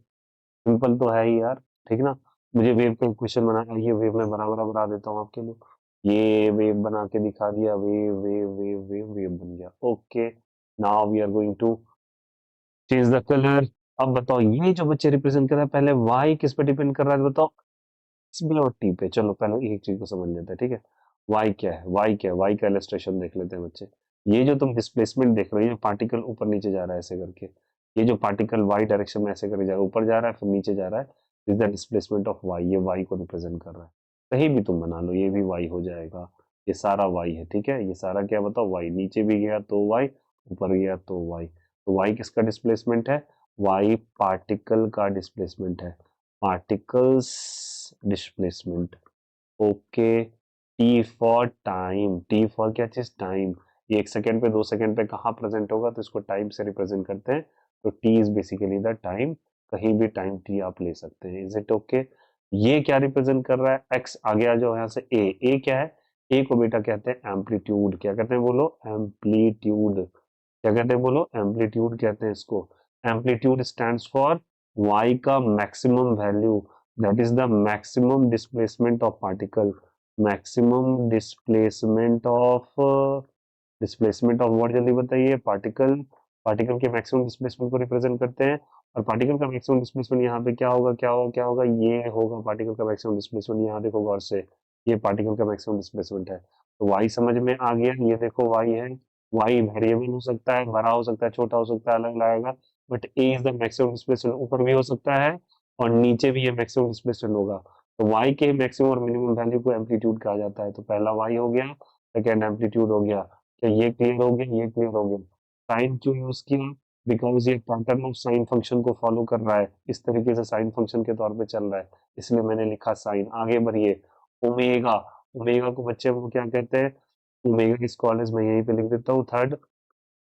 सिंपल तो है ही यार, ठीक ना। मुझे वेव का इक्वेशन बनाना, ये वेव में बराबर बना देता हूँ आपके लिए, ये वेव बना के दिखा दिया, wave wave wave wave wave बन गया। Okay, now we are going to change the colour. अब बताओ ये जो बच्चे रिप्रेजेंट कर रहा है, पहले वाई किस पे डिपेंड कर रहा है बताओ? एक्स बी और टी पे। चलो पहले एक चीज को समझ लेते हैं, ठीक है। वाई क्या है, वाई क्या है, वाई का इलस्ट्रेशन देख लेते हैं बच्चे। ये जो तुम डिस्प्लेसमेंट देख रहे हो, ये पार्टिकल ऊपर नीचे जा रहा है ऐसे करके, ये जो पार्टिकल वाई डायरेक्शन में ऐसे करके जा रहा है, ऊपर जा रहा है फिर नीचे जा रहा है, is the displacement of y. ये वाई को रिप्रेजेंट कर रहा है। कहीं भी तुम बना लो, ये भी वाई हो जाएगा। ये सारा वाई है, ठीक है, ये सारा क्या बताओ, वाई। नीचे भी गया तो वाई, ऊपर गया तो वाई। तो वाई किसका डिस्प्लेसमेंट है? वाई पार्टिकल का डिस्प्लेसमेंट है, particles displacement. Okay, T for time, T for क्या चीज? टाइम। ये 1 सेकेंड पे 2 सेकेंड पे कहाँ प्रेजेंट होगा, तो इसको टाइम से रिप्रेजेंट करते हैं। तो T is basically the time, कहीं भी टाइम टी आप ले सकते हैं। Is it okay? ये क्या रिप्रेजेंट कर रहा है? एक्स। आगे आ जाओ यहाँ से, ए क्या है? ए को बेटा कहते हैं एम्पलीट्यूड। क्या कहते हैं बोलो? एम्पलीट्यूड। क्या कहते हैं बोलो? एम्पलीट्यूड कहते हैं इसको। एम्पलीट्यूड स्टैंड्स फॉर वाई का maximum value, that is the maximum displacement of particle. Maximum displacement of what, जल्दी बताइए? पार्टिकल। पार्टिकल के मैक्सिमम डिस्प्लेसमेंट को रिप्रेजेंट करते हैं। और पार्टिकल का मैक्सिमम डिस्प्लेसमेंट यहाँ पे क्या होगा, क्या होगा, क्या होगा? ये होगा पार्टिकल का मैक्सिमम डिस्प्लेसमेंट। यहाँ देखो गौर से, ये पार्टिकल का मैक्सिमम डिस्प्लेसमेंट है। तो वाई समझ में आ गया, ये देखो वाई है। वाई वेरिएबल हो सकता है, बड़ा हो सकता है, छोटा हो सकता है, अलग लगेगा, but A is the maximum displacement. ऊपर भी हो सकता है और नीचे भी ये मैक्सिमम डिस्प्लेसमेंट होगा। तो वाई के मैक्सिमम और मिनिमम वैल्यू को एम्पलीट्यूड कहा जाता है। तो पहला वाई हो गया, सेकेंड एम्पलीट्यूड हो गया। क्या ये क्लियर हो गया? ये क्लियर हो गया। साइन क्यों यूज किया? बिकॉज ये पैटर्न ऑफ साइन फंक्शन को फॉलो कर रहा है, इस तरीके से साइन फंक्शन के तौर पे चल रहा है, इसलिए मैंने लिखा साइन। आगे बढ़िए, ओमेगा। ओमेगा को बच्चे वो क्या कहते हैं? ओमेगा की कॉलेज में यहीं पे लिख देता हूँ, थर्ड।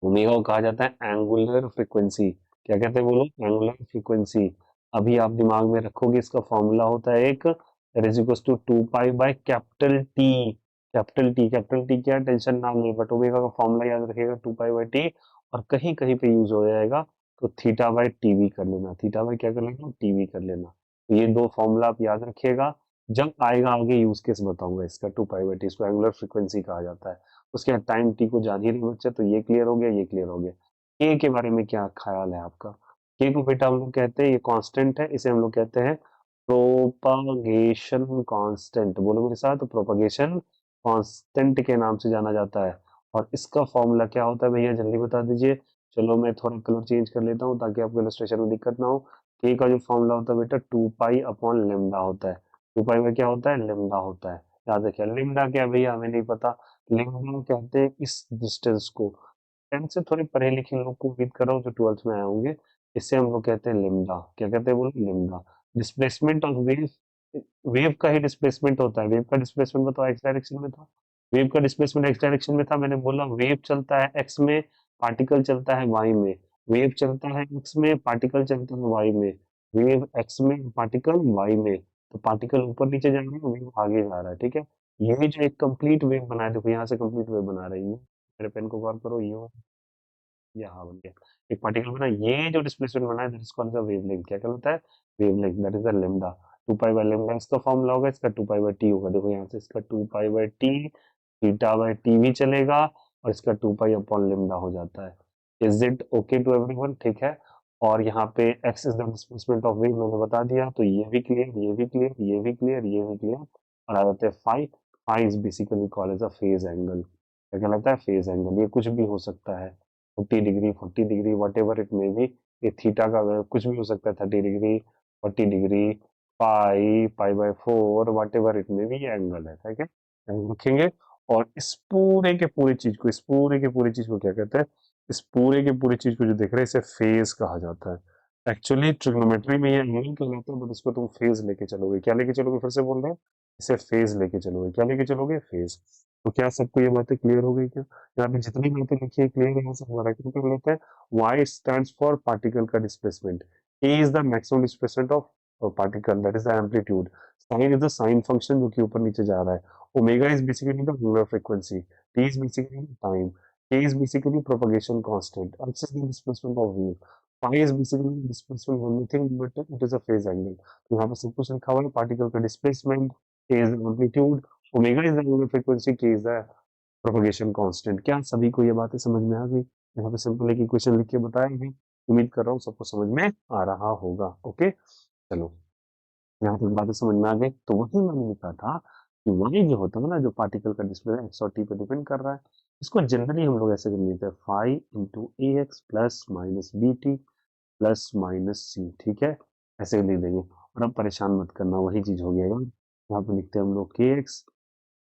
ओमेगा को कहा जाता है एंगुलर फ्रीक्वेंसी। क्या कहते हैं बोलो? Angular frequency. अभी आप दिमाग में रखोगे, इसका फॉर्मूला होता है एक, that is equal to 2 pi by capital T. Capital T, capital T क्या, टेंशन ना ले, बट ओमेगा का फॉर्मूला याद रखिएगा 2 पाई बाय टी। और कहीं कहीं पे यूज हो जाएगा तो थीटा बाय टीवी कर लेना, थीटा बाय क्या कर लेना, टीवी कर लेना। तो ये दो फॉर्मूला आप याद रखिएगा, जब आएगा आगे यूज केस बताऊंगा इसका। 2 पाई बाय टी, इसको एंगुलर फ्रीक्वेंसी कहा जाता है। उसके बाद टाइम टी को जान ही रहे बच्चे, तो ये क्लियर हो गया, ये क्लियर हो गया। के के बारे में क्या ख्याल है आपका? के को बेटा हम लोग कहते हैं, ये कांस्टेंट है, इसे हम लोग कहते हैं प्रोपागेशन कांस्टेंट। बोलो मेरे साथ, प्रोपागेशन कांस्टेंट के नाम से जाना जाता है। और इसका फॉर्मूला क्या होता है भैया, जल्दी बता दीजिए। चलो मैं थोड़ा कलर चेंज कर लेता हूँ ताकि आपको इलस्ट्रेशन में दिक्कत ना हो। के का जो फॉर्मूला होता है बेटा 2 पाई अपॉन लेमडा होता है। 2 पाई में क्या होता है? लेमडा होता है। याद रखिए, लेमडा क्या है भैया, हमें नहीं पता। लेमडा कहते हैं इस डिस्टेंस को। 10 से थोड़े पढ़े लिखे लोग को उम्मीद कर रहा हूँ जो 12th में आए होंगे, इससे हम लोग कहते हैं लेमडा। क्या कहते हैं बोलो? Lambda. Displacement of wave, wave का ही डिस्प्लेसमेंट होता है। वेव का डिस्प्लेसमेंट बताओ, एक्स डायरेक्शन में था। वेव का डिस्प्लेसमेंट एक्स डायरेक्शन में था, मैंने बोला वेव चलता है एक्स में, पार्टिकल चलता है वाई में, वेव चलता है एक्स में, पार्टिकल चलता है वाई में, वेव एक्स में, पार्टिकल वाई में। तो पार्टिकल ऊपर नीचे जा रहा है, वेव आगे जा रहा है, ठीक है। ये जो एक कंप्लीट वेव बना है, देखो यहाँ से कंप्लीट वेव बना रही है, मेरे पेन को गौर करो, ये हाँ बन गया। एक पार्टिकल बना, ये जो डिस्प्लेसमेंट बना है that is called the wavelength. क्या कहलाता है? Wavelength, that is the lambda. 2 pi bye lambda इसका फॉर्मूला होगा, इसका 2 पाई बाय टी होगा। देखो यहाँ से इसका 2 pi bye T, theta by T भी चलेगा, और इसका 2 पाई अपॉन लेम्डा हो जाता है। Is it okay to everyone? ठीक है। और यहाँ पे x is the displacement of wave मैंने बता दिया, तो ये भी क्लियर, ये भी क्लियर, ये भी क्लियर, ये भी क्लियर। और आ जाते हैं phi. Phi is basically called as a phase angle. क्या कहलाता है? Phase angle. ये कुछ भी हो सकता है, 50 degree, 40 degree, whatever it may be. ये थीटा का कुछ भी हो सकता है, 30 degree, 40 degree, pi, pi by four, whatever it may be, ये एंगल है, ठीक है। एंगल रखेंगे। और इस पूरे के पूरी चीज को, इस पूरे के पूरी चीज को क्या कहते हैं? इस पूरे के पूरी चीज को जो देख रहे हैं इसे फेज कहा जाता है। एक्चुअली ट्रिग्नोमेट्री में ये एंगल कहलाता है, बट इसको तुम फेज लेके चलोगे। क्या लेके चलोगे? फिर से बोल रहे हैं, इसे फेज लेके चलोगे। क्या लेके चलोगे? फेज। तो क्या सबको ये बातें क्लियर हो गई क्या? यहाँ पे जितनी बातें लिखी है क्लियर है, यहाँ से हमारा क्या कर लेते हैं? Y stands for particle का displacement. A is the maximum displacement of a particle, that is the amplitude. Sin is the sin function जो कि ऊपर नीचे जा रहा है. Omega is basically the angular frequency. T is basically time. K is basically propagation constant. X is the displacement of wave. Phi is basically the displacement of anything, but it is a phase angle. तो यहाँ पे सब कुछ लिखा हुआ है, particle का displacement, K is the amplitude, omega is the angular frequency, K is the propagation constant। क्या सभी को ये बातें समझ में आ गई? यहाँ पे सिंपल एक इक्वेशन लिख के बताया भी, उम्मीद कर रहा हूँ सबको समझ में आ रहा होगा। ओके, चलो यहाँ तक बातें समझ में आ गई। तो वही मैंने लिखा था कि वही जो होता है ना, जो पार्टिकल का डिस्प्लेसमेंट एक्स और टी पे डिपेंड कर रहा है, इसको जनरली हम लोग ऐसे कर लेते हैं, five into A x plus minus B T plus minus C, ठीक है। ऐसे ही लिख देंगे, और अब परेशान मत करना, वही चीज हो गया यार। यहाँ पे लिखते हैं हम लोग के x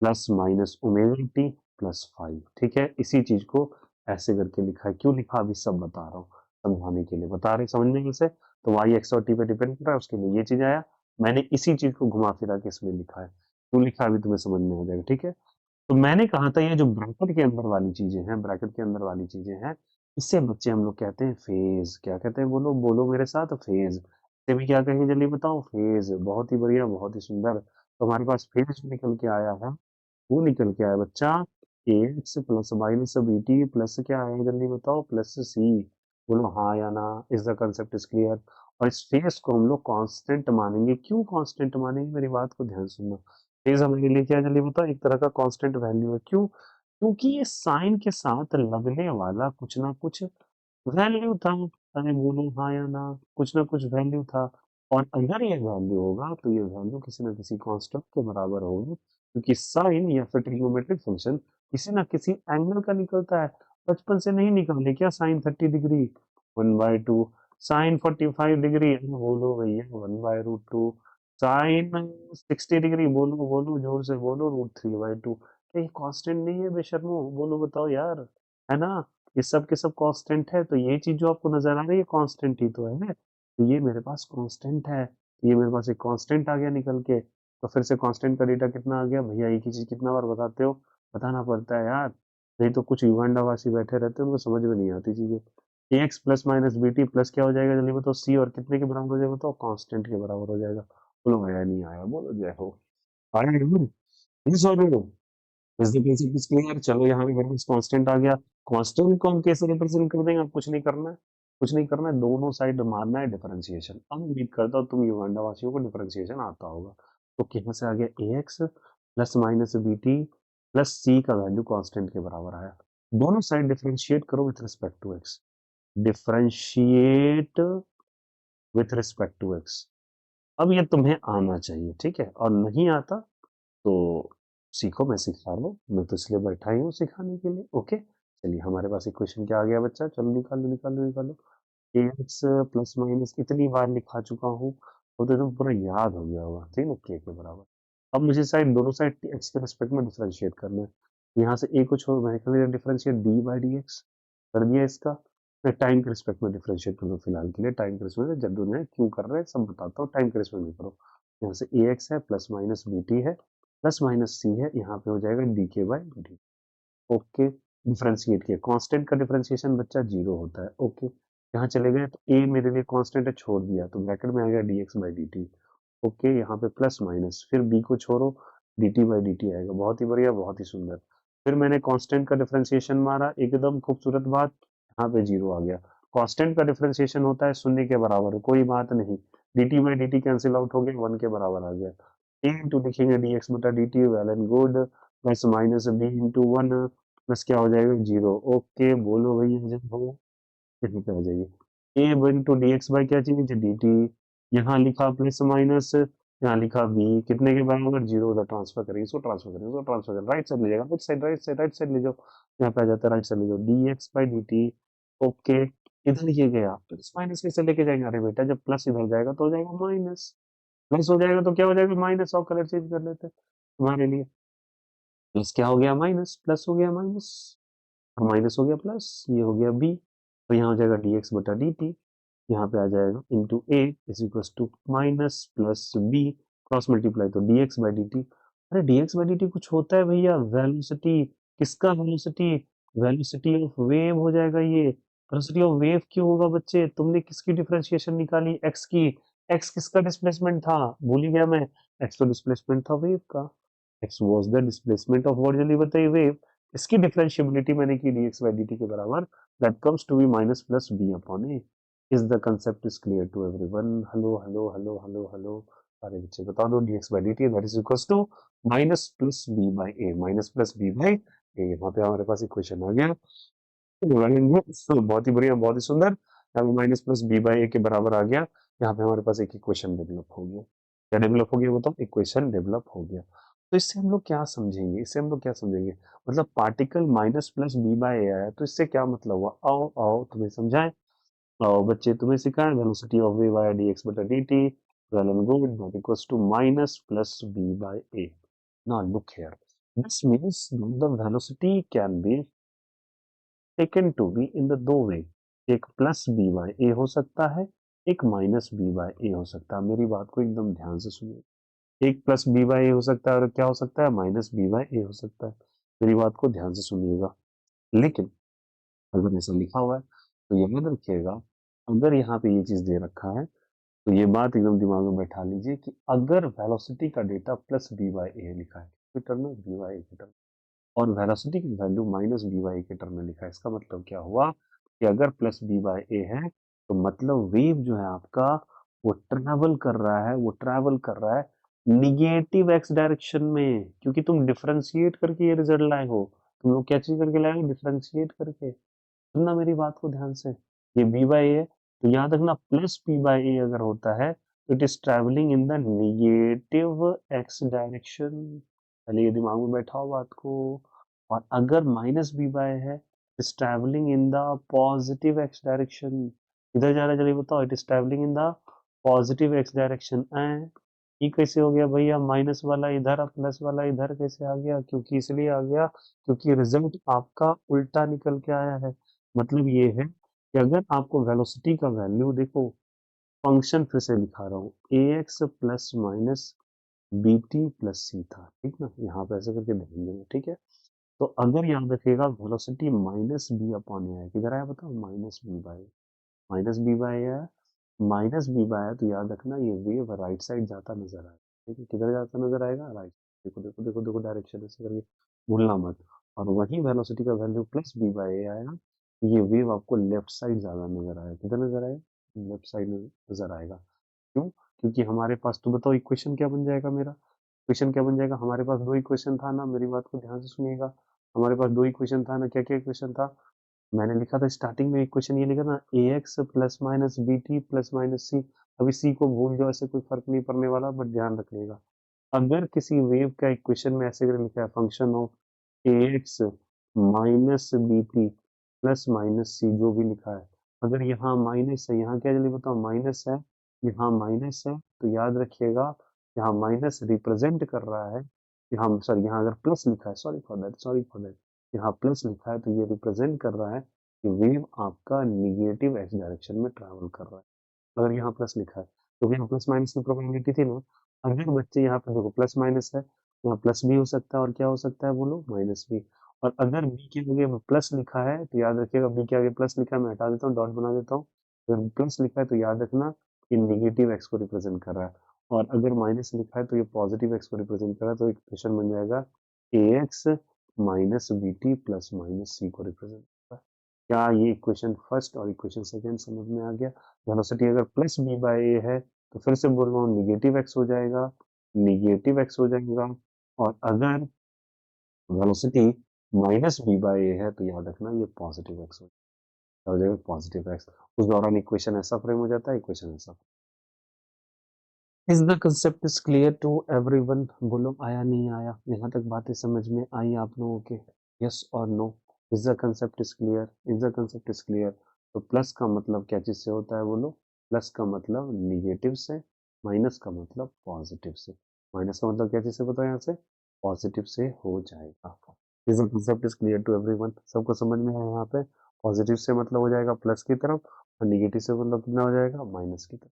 plus minus omega T plus five, ठीक है। इसी चीज को ऐसे करके लिखा है। क्यों लिखा अभी सब बता रहा हूँ, समझाने के लिए बता रहे, समझने के से। तो वाई एक्स और टी पे डिपेंड कर रहा है, उसके लिए ये चीज आया। मैंने इसी चीज को घुमा फिरा के इसमें लिखा है। क्यों लिखा अभी तुम्हें समझ में आ जाएगा, ठीक है। तो मैंने कहा था ये जो ब्रैकेट के अंदर वाली चीजें हैं, ब्रैकेट के अंदर वाली चीजें हैं, इससे बच्चे हम लोग कहते हैं फेज। क्या कहते हैं? बोलो बोलो मेरे साथ, फेज। इसे भी क्या कहेंगे जल्दी बताओ? फेज। बहुत ही बढ़िया, बहुत ही सुंदर। तो हमारे पास फेज निकल के आया है, वो निकल के आया बच्चा, x plus minus B T plus क्या आया जल्दी बताओ? Plus c. बोलो हाँ या ना। Is the concept is clear? और इस फेस को हम लोग कांस्टेंट मानेंगे। क्यों कांस्टेंट मानेंगे? मेरी बात को ध्यान सुनना। फेज हमारे लिए क्या है जल्दी बताओ? एक तरह का कांस्टेंट वैल्यू है। क्यों? क्योंकि ये साइन के साथ लगने वाला कुछ ना कुछ वैल्यू था। अरे बोलो हाँ या ना। कुछ ना कुछ वैल्यू था। और अगर ये वैल्यू होगा तो ये वैल्यू किसी ना किसी कांस्टेंट के बराबर होगा, क्योंकि साइन या फिर ट्रिग्नोमेट्रिक फंक्शन किसी ना किसी एंगल का निकलता है। बचपन से नहीं निकाले क्या? साइन 30 डिग्री 1/2, साइन 45 डिग्री, बोलो भैया 1/√2, साइन 60 डिग्री, बोलो बोलो जोर से बोलो √3/2। क्या ये कांस्टेंट नहीं है बेशर्मो? बोलो बताओ यार, है ना? ये सब के सब कांस्टेंट है। तो ये चीज जो आपको नजर आ रही है कांस्टेंट ही तो है। तो ये मेरे पास कांस्टेंट है, ये मेरे पास एक कांस्टेंट आ गया निकल के। तो फिर से कांस्टेंट का डेटा कितना आ गया भैया? एक ही चीज कितना बार बताते हो? बताना पड़ता है यार, नहीं तो कुछ युगांडावासी बैठे रहते हैं, उनको समझ में नहीं आती चीजें। A x plus minus B T plus क्या हो जाएगा जल्दी बताओ? सी। और कितने के बराबर हो जाएगा बताओ? कांस्टेंट के बराबर हो जाएगा। बोलो आया नहीं आया? बोलो जय हो। आया जरूर। यस और no? Is the principle is clear? चलो यहाँ पे मेरे पास कांस्टेंट आ गया। कांस्टेंट को हम कैसे रिप्रेजेंट कर देंगे? आप कुछ नहीं करना है, कुछ नहीं करना है, दोनों साइड मारना है डिफरेंशिएशन। अब उम्मीद करता हूँ तुम युगांडा वासियों को डिफरेंशिएशन आता होगा। तो यहाँ से आ गया A x plus minus B T plus C का वैल्यू कांस्टेंट के बराबर आया। दोनों साइड डिफरेंशिएट करो with respect to X. Differentiate with respect to X. अब ये तुम्हें आना चाहिए, ठीक है। और नहीं आता तो सीखो, मैं सिखा रहा हूँ, मैं तो इसलिए बैठा ही हूँ सिखाने के लिए। ओके, चलिए हमारे पास इक्वेशन क्या आ गया बच्चा? चलो निकालो निकालो निकालो। एक्स प्लस माइनस इतनी बार लिखा चुका हूँ, वो तो एकदम पूरा याद हो गया होगा, ठीक है, के बराबर। अब मुझे साइड, दोनों साइड एक्स के रिस्पेक्ट में डिफरेंशिएट करना है। यहाँ से ए को छोड़, मैंने कर दिया differentiate D by D x, कर दिया इसका। मैं टाइम के रिस्पेक्ट में डिफरेंशिएट कर दूँ फिलहाल के लिए, टाइम के रिस्पेक्ट में। जब दुनिया क्यों कर रहे हैं सब बताता हूँ, टाइम के रिस्पेक्ट में करो। यहाँ से ए एक्स है प्लस माइनस बी टी है प्लस माइनस सी है, यहाँ पे हो जाएगा डी के बाई डी। ओके, डिफरेंशिएट किया, कांस्टेंट का डिफरेंशिएशन बच्चा 0 होता है। ओके, यहाँ चले गए तो a मेरे लिए कांस्टेंट है, छोड़ दिया तो ब्रैकेट में आ गया dx बाई dt। ओके, यहाँ पे प्लस माइनस, फिर b को छोड़ो, dt बाई dt आएगा। बहुत ही बढ़िया, बहुत ही सुंदर। फिर मैंने कांस्टेंट का डिफरेंशिएशन मारा, एकदम खूबसूरत बात, यहाँ पे 0 आ गया। कांस्टेंट का डिफरेंशिएशन होता है शून्य के बराबर, कोई बात नहीं, dt by dt cancel out हो गया, 1 के बराबर आ गया। a इंटू लिखेंगे dx बटा dt, well and good, plus minus b into 1 plus क्या हो जाएगा, 0। ओके, बोलो भैया जब हो, यहीं पे आ जाइए। a into D x by क्या चीज, डी टी। यहाँ लिखा प्लस माइनस, यहाँ लिखा b, कितने के बराबर, 0। उधर ट्रांसफर करेंगे, इसको ट्रांसफर करेंगे, इसको ट्रांसफर करेंगे, राइट साइड ले जाएगा, right side, right side, right side ले जाओ, यहाँ पे आ जाता है, राइट साइड ले जाओ, D x by D T. Okay, इधर ये गया, प्लस माइनस कैसे लेके जाएंगे, अरे बेटा जब प्लस इधर जाएगा तो हो जाएगा माइनस, प्लस हो जाएगा तो क्या हो जाएगा, माइनस। और कलर चेंज कर लेते हैं तुम्हारे लिए, प्लस क्या हो गया, माइनस, प्लस हो गया माइनस, और माइनस हो गया प्लस, ये हो गया बी, तो यहाँ हो जाएगा डी एक्स बटा डी टी, यहाँ पे आ जाएगा into A is equal to minus plus B, cross multiply तो D x by D T. अरे D x by D T कुछ होता है भैया, वेलोसिटी, किसका वेलोसिटी, वेलोसिटी ऑफ वेव हो जाएगा ये। वेलोसिटी ऑफ वेव क्यों होगा बच्चे, तुमने किसकी डिफरेंशिएशन निकाली, एक्स की, एक्स किसका डिस्प्लेसमेंट था, भूल ही गया मैं, एक्स तो डिस्प्लेसमेंट था वेव का, x was the displacement of what जल्दी बताइए, वेव। इसकी डिफरेंशिएबिलिटी मैंने की dx by dt के बराबर, that comes to be minus plus b upon a। Is the concept is clear to everyone? Hello, hello, hello, hello, hello। सारे बच्चे बता दो, dx by dt that is equals to minus plus b by a, minus plus b by a। यहाँ पे हमारे पास इक्वेशन आ गया, तो बहुत ही बढ़िया, बहुत ही सुंदर। यहाँ पे माइनस प्लस बी बाई ए के बराबर आ गया। यहाँ पे हमारे पास एक इक्वेशन डेवलप हो गया। क्या डेवलप हो गया बताओ, इक्वेशन डेवलप हो गया। तो इससे हम लोग क्या समझेंगे, इससे हम लोग क्या समझेंगे, मतलब particle minus plus B by A आया तो इससे क्या मतलब हुआ, आओ आओ तुम्हें समझाएं। आओ बच्चे तुम्हें सिखाएं, वेलोसिटी ऑफ वेव आया dx बटा dt, well and good, not equals to minus plus B by a. Now look here, this means the velocity can be taken to be in the दो वे, एक प्लस बी बाय ए हो सकता है, एक माइनस बी बाय ए हो सकता है। मेरी बात को एकदम ध्यान से सुनिए, एक प्लस बी बाय ए हो सकता है और क्या हो सकता है, माइनस बी बाय ए हो सकता है। मेरी बात को ध्यान से सुनिएगा, लेकिन अगर ऐसा लिखा हुआ है तो याद रखिएगा, अगर यहाँ पे ये चीज दे रखा है तो ये बात एकदम दिमाग में बैठा लीजिए कि अगर वेलोसिटी का डेटा प्लस बी बाय ए लिखा है किसके टर्म में, बी बाय ए के टर्म, और वेलोसिटी की वैल्यू माइनस बी बाई के टर्म में लिखा है, इसका मतलब क्या हुआ कि अगर प्लस बी बाई ए है तो मतलब वेव जो है आपका वो ट्रैवल कर रहा है, वो ट्रैवल कर रहा है निगेटिव एक्स डायरेक्शन में, क्योंकि तुम डिफरेंशिएट करके ये रिजल्ट लाए हो। तुम लोग क्या चीज करके लाए हो, डिफरेंशिएट करके। सुनना मेरी बात को ध्यान से, ये बी बाई ए तो याद रखना, प्लस बी बाई ए अगर होता है तो it is travelling in the negative x direction. पहले ये दिमाग में बैठाओ बात को। और अगर माइनस बी बाय है, is travelling in the positive x direction. इधर जा रहा है, चलिए बताओ, it is travelling in the positive x direction. ये कैसे हो गया भैया, माइनस वाला इधर और प्लस वाला इधर कैसे आ गया, क्योंकि इसलिए आ गया क्योंकि रिजल्ट आपका उल्टा निकल के आया है। मतलब ये है कि अगर आपको वेलोसिटी का वैल्यू देखो, फंक्शन फिर से लिखा रहा हूँ, A x plus minus B T plus C था, ठीक ना, यहाँ पे ऐसे करके ध्यान देना, ठीक है। तो अगर याद रखिएगा velocity minus b upon a है, किधर आया बताओ, minus b by, minus b by है, माइनस बी बाय है, तो याद रखना ये वेव राइट साइड जाता नजर आएगा, ठीक है, किधर जाता नजर आएगा, राइट। देखो देखो देखो देखो डायरेक्शन ऐसे करके, भूलना मत। और वही वेलोसिटी का value plus B by A आया, तो ये वेव आपको लेफ्ट साइड ज्यादा नजर आएगा, किधर नजर आएगा, लेफ्ट साइड नजर आएगा। क्यों, क्योंकि हमारे पास, तो बताओ इक्वेशन क्या बन जाएगा मेरा, इक्वेशन क्या बन जाएगा, हमारे पास दो इक्वेशन था ना, मेरी बात को ध्यान से सुनिएगा, हमारे पास दो इक्वेशन था ना, क्या क्या इक्वेशन था, मैंने लिखा था स्टार्टिंग में इक्वेशन ये लिखा था, A x plus minus B T plus minus C. अभी सी को भूल जाओ, ऐसे कोई फर्क नहीं पड़ने वाला, बट ध्यान रखिएगा, अगर किसी वेव का इक्वेशन में ऐसे करके लिखा है, function of A X minus B T plus minus C, जो भी लिखा है, अगर यहाँ माइनस है, यहाँ क्या, जल्दी बताओ, माइनस है, यहाँ माइनस है, तो याद रखिएगा यहाँ माइनस रिप्रेजेंट कर रहा है, यहाँ सॉरी, यहाँ अगर प्लस लिखा है, sorry for that, sorry for that, यहाँ प्लस लिखा है तो ये रिप्रेजेंट कर रहा है कि वेव आपका निगेटिव एक्स डायरेक्शन में ट्रैवल कर रहा है। अगर यहाँ प्लस लिखा है तो यहाँ प्लस माइनस की प्रोबेबिलिटी थी ना, अगर बच्चे यहाँ पे देखो प्लस माइनस है, यहाँ प्लस भी हो सकता है और क्या हो सकता है बोलो, माइनस भी। और अगर बी के आगे प्लस लिखा है तो याद रखिएगा, बी के आगे प्लस लिखा है, मैं हटा देता हूँ, डॉट बना देता हूँ। अगर प्लस लिखा है तो याद रखना कि नेगेटिव एक्स को रिप्रेजेंट कर रहा है, और अगर माइनस लिखा है तो ये पॉजिटिव एक्स को रिप्रेजेंट कर रहा है। तो इक्वेशन बन जाएगा A X minus B T plus minus C को रिप्रेजेंट करता है। क्या ये इक्वेशन फर्स्ट और इक्वेशन सेकेंड समझ में आ गया? वेलोसिटी अगर प्लस बी बाय ए है तो फिर से बोल रहा हूँ नेगेटिव एक्स हो जाएगा, नेगेटिव एक्स हो जाएगा। और अगर वेलोसिटी माइनस बी बाय ए है तो याद रखना ये पॉजिटिव एक्स हो जाएगा, पॉजिटिव एक्स। उस दौरान इक्वेशन ऐसा फ्रेम हो जाता है, इक्वेशन ऐसा। Is the concept is clear to everyone? बोलो आया नहीं आया, यहाँ तक बातें समझ में आई आप लोगों के? यस और no? Is the concept is clear? Is the concept is clear? तो प्लस का मतलब क्या चीज से होता है बोलो? प्लस का मतलब निगेटिव से, माइनस का मतलब पॉजिटिव से। माइनस का मतलब क्या चीज से बताओ यहाँ से? पॉजिटिव से हो जाएगा। Is the concept is clear to everyone? सबको समझ में है यहाँ पे? पॉजिटिव से मतलब हो जाएगा प्लस की तरफ, और निगेटिव से मतलब कितना हो जाएगा? माइनस की तरफ।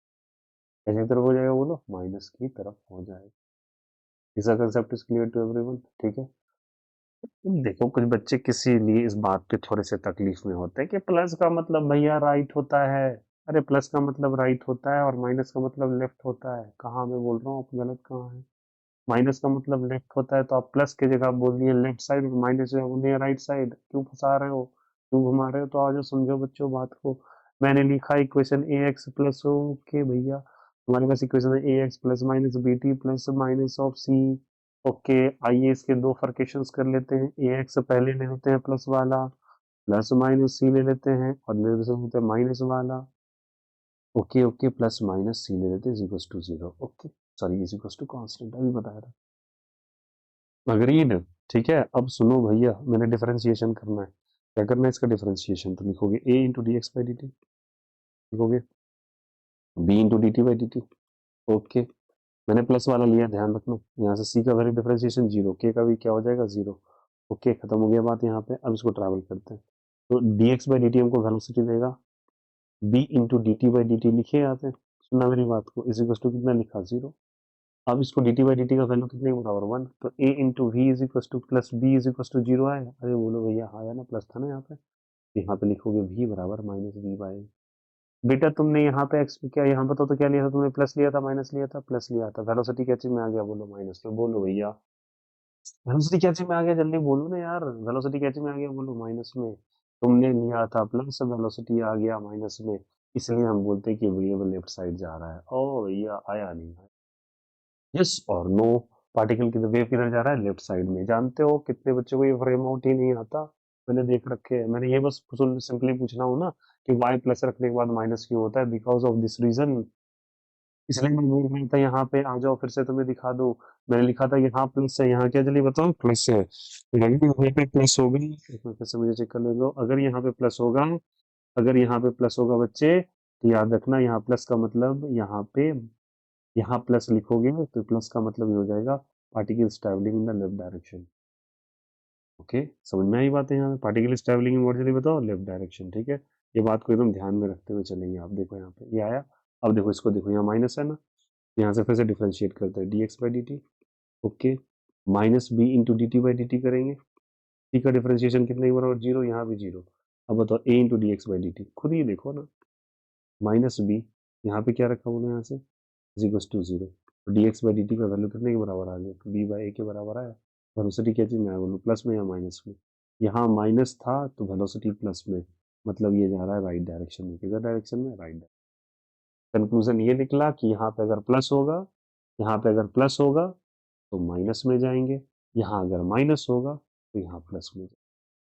कैसी तरफ हो जाएगा बोलो? माइनस की तरफ हो जाएगा। इसका concept is clear to everyone? ठीक है। देखो कुछ बच्चे किसी लिए इस बात पे थोड़े से तकलीफ में होते हैं कि प्लस का मतलब भैया राइट होता है। अरे प्लस का मतलब राइट होता है और माइनस का मतलब लेफ्ट होता है। कहाँ मैं बोल रहा हूँ, आप गलत कहाँ है? माइनस का मतलब लेफ्ट होता है तो आप प्लस की जगह बोल दिए लेफ्ट साइड, और माइनस की जगह बोल दिए राइट साइड। क्यों फंसा रहे हो, क्यों घुमा रहे हो? तो आज समझो बच्चों बात को। मैंने लिखा equation A x plus, okay भैया हमारे पास इक्वेशन है A x plus minus B T plus minus of C. Okay, आइए इसके दो फर्केशंस कर लेते हैं। ए एक्स पहले ले लेते हैं प्लस वाला, प्लस माइनस सी ले लेते हैं, और ले लेते हैं माइनस वाला। Okay okay, plus minus c ले लेते हैं, is equal to zero. Okay, sorry is equal to constant अभी बताया था। अग्रीड। ठीक है, अब सुनो भैया, मैंने डिफरेंशिएशन करना है। क्या करना है इसका डिफरेंशिएशन? तो लिखोगे A into D x by D T, लिखोगे B into D T by D T. Okay, मैंने प्लस वाला लिया, ध्यान रखना। यहाँ से सी का वैल्यू डिफरेंशिएशन जीरो, के का भी क्या हो जाएगा? जीरो। ओके, खत्म हो गया बात यहाँ पे। अब इसको ट्रैवल करते हैं। तो D x by D t हमको वेलोसिटी देगा, b into D T by D t लिखे यहाँ पे, सुनना मेरी बात को, इज इक्वल टू कितना लिखा? जीरो। अब इसको D T by D T का वैल्यू कितने के बराबर? वन। तो A into V is equal to plus B is equal to zero आया। अरे बोलो भैया आया ना, प्लस था ना यहाँ पे। यहाँ पे लिखोगे वी बराबर माइनस वी बाई। बेटा तुमने यहाँ पे एक्स क्या, यहाँ बताओ तो क्या लिया था तुमने? प्लस लिया था माइनस लिया था? प्लस लिया था। वेलोसिटी क्या चीज में आ गया बोलो? माइनस में। बोलो भैया वेलोसिटी क्या चीज में आ गया? जल्दी बोलो ना यार, वेलोसिटी क्या चीज में आ गया बोलो? माइनस में। तुमने लिया था प्लस, वेलोसिटी आ गया माइनस में, इसलिए हम बोलते हैं कि वेव लेफ्ट साइड जा रहा है। ओ भैया आया नहीं है? यस और नो? पार्टिकल की वेव किधर जा रहा है? लेफ्ट साइड में। जानते हो कितने बच्चों को ये फ्रेम आउट ही नहीं आता? मैंने देख रखे हैं। मैंने ये बस सिंपली पूछना हो ना कि वाई प्लस रखने के बाद माइनस क्यों होता है, बिकॉज ऑफ दिस रीजन। इसलिए मैं बोल रहा था यहाँ पे आ जाओ, फिर से तुम्हें दिखा दो। मैंने लिखा था यहाँ प्लस है, यहाँ क्या? जल्दी बताओ, प्लस है। लगी यहाँ पे प्लस होगा, एक मिनट फिर से मुझे चेक कर ले लो। अगर यहाँ पे प्लस होगा, अगर यहाँ पे प्लस होगा बच्चे, तो याद रखना यहाँ प्लस का मतलब यहाँ पे, यहाँ प्लस लिखोगे तो प्लस का मतलब ये हो जाएगा particles travelling in the left direction. Okay, समझ में आई बात है? यहाँ पार्टिकल्स ट्रैवलिंग इन व्हाट, जल्दी बताओ, लेफ्ट डायरेक्शन। ठीक है, ये बात को एकदम ध्यान में रखते हुए चलेंगे। आप देखो यहाँ पे ये आया। अब देखो इसको, देखो यहाँ माइनस है ना, यहाँ से फिर से डिफरेंशिएट करते हैं D x by D T. Okay, minus B into D T by D T करेंगे। टी का डिफरेंशिएशन कितने के बराबर? जीरो। यहाँ भी जीरो। अब बताओ A into D x by D T, खुद ही देखो ना। माइनस बी, यहाँ पे क्या रखा बोलो यहाँ से? Is equal to zero. D x by D T का वैल्यू कितने के बराबर आ गया? बी बाई ए के बराबर आया। वेलोसिटी क्या चीज में आया बोलो? प्लस में या माइनस में? यहाँ माइनस था तो वेलोसिटी प्लस में, मतलब ये जा रहा है राइट डायरेक्शन में। किधर डायरेक्शन में? राइट। कंक्लूजन ये निकला कि यहाँ पे अगर प्लस होगा, यहाँ पे अगर प्लस होगा तो माइनस में जाएंगे, यहाँ अगर माइनस होगा तो यहाँ प्लस में जाएंगे।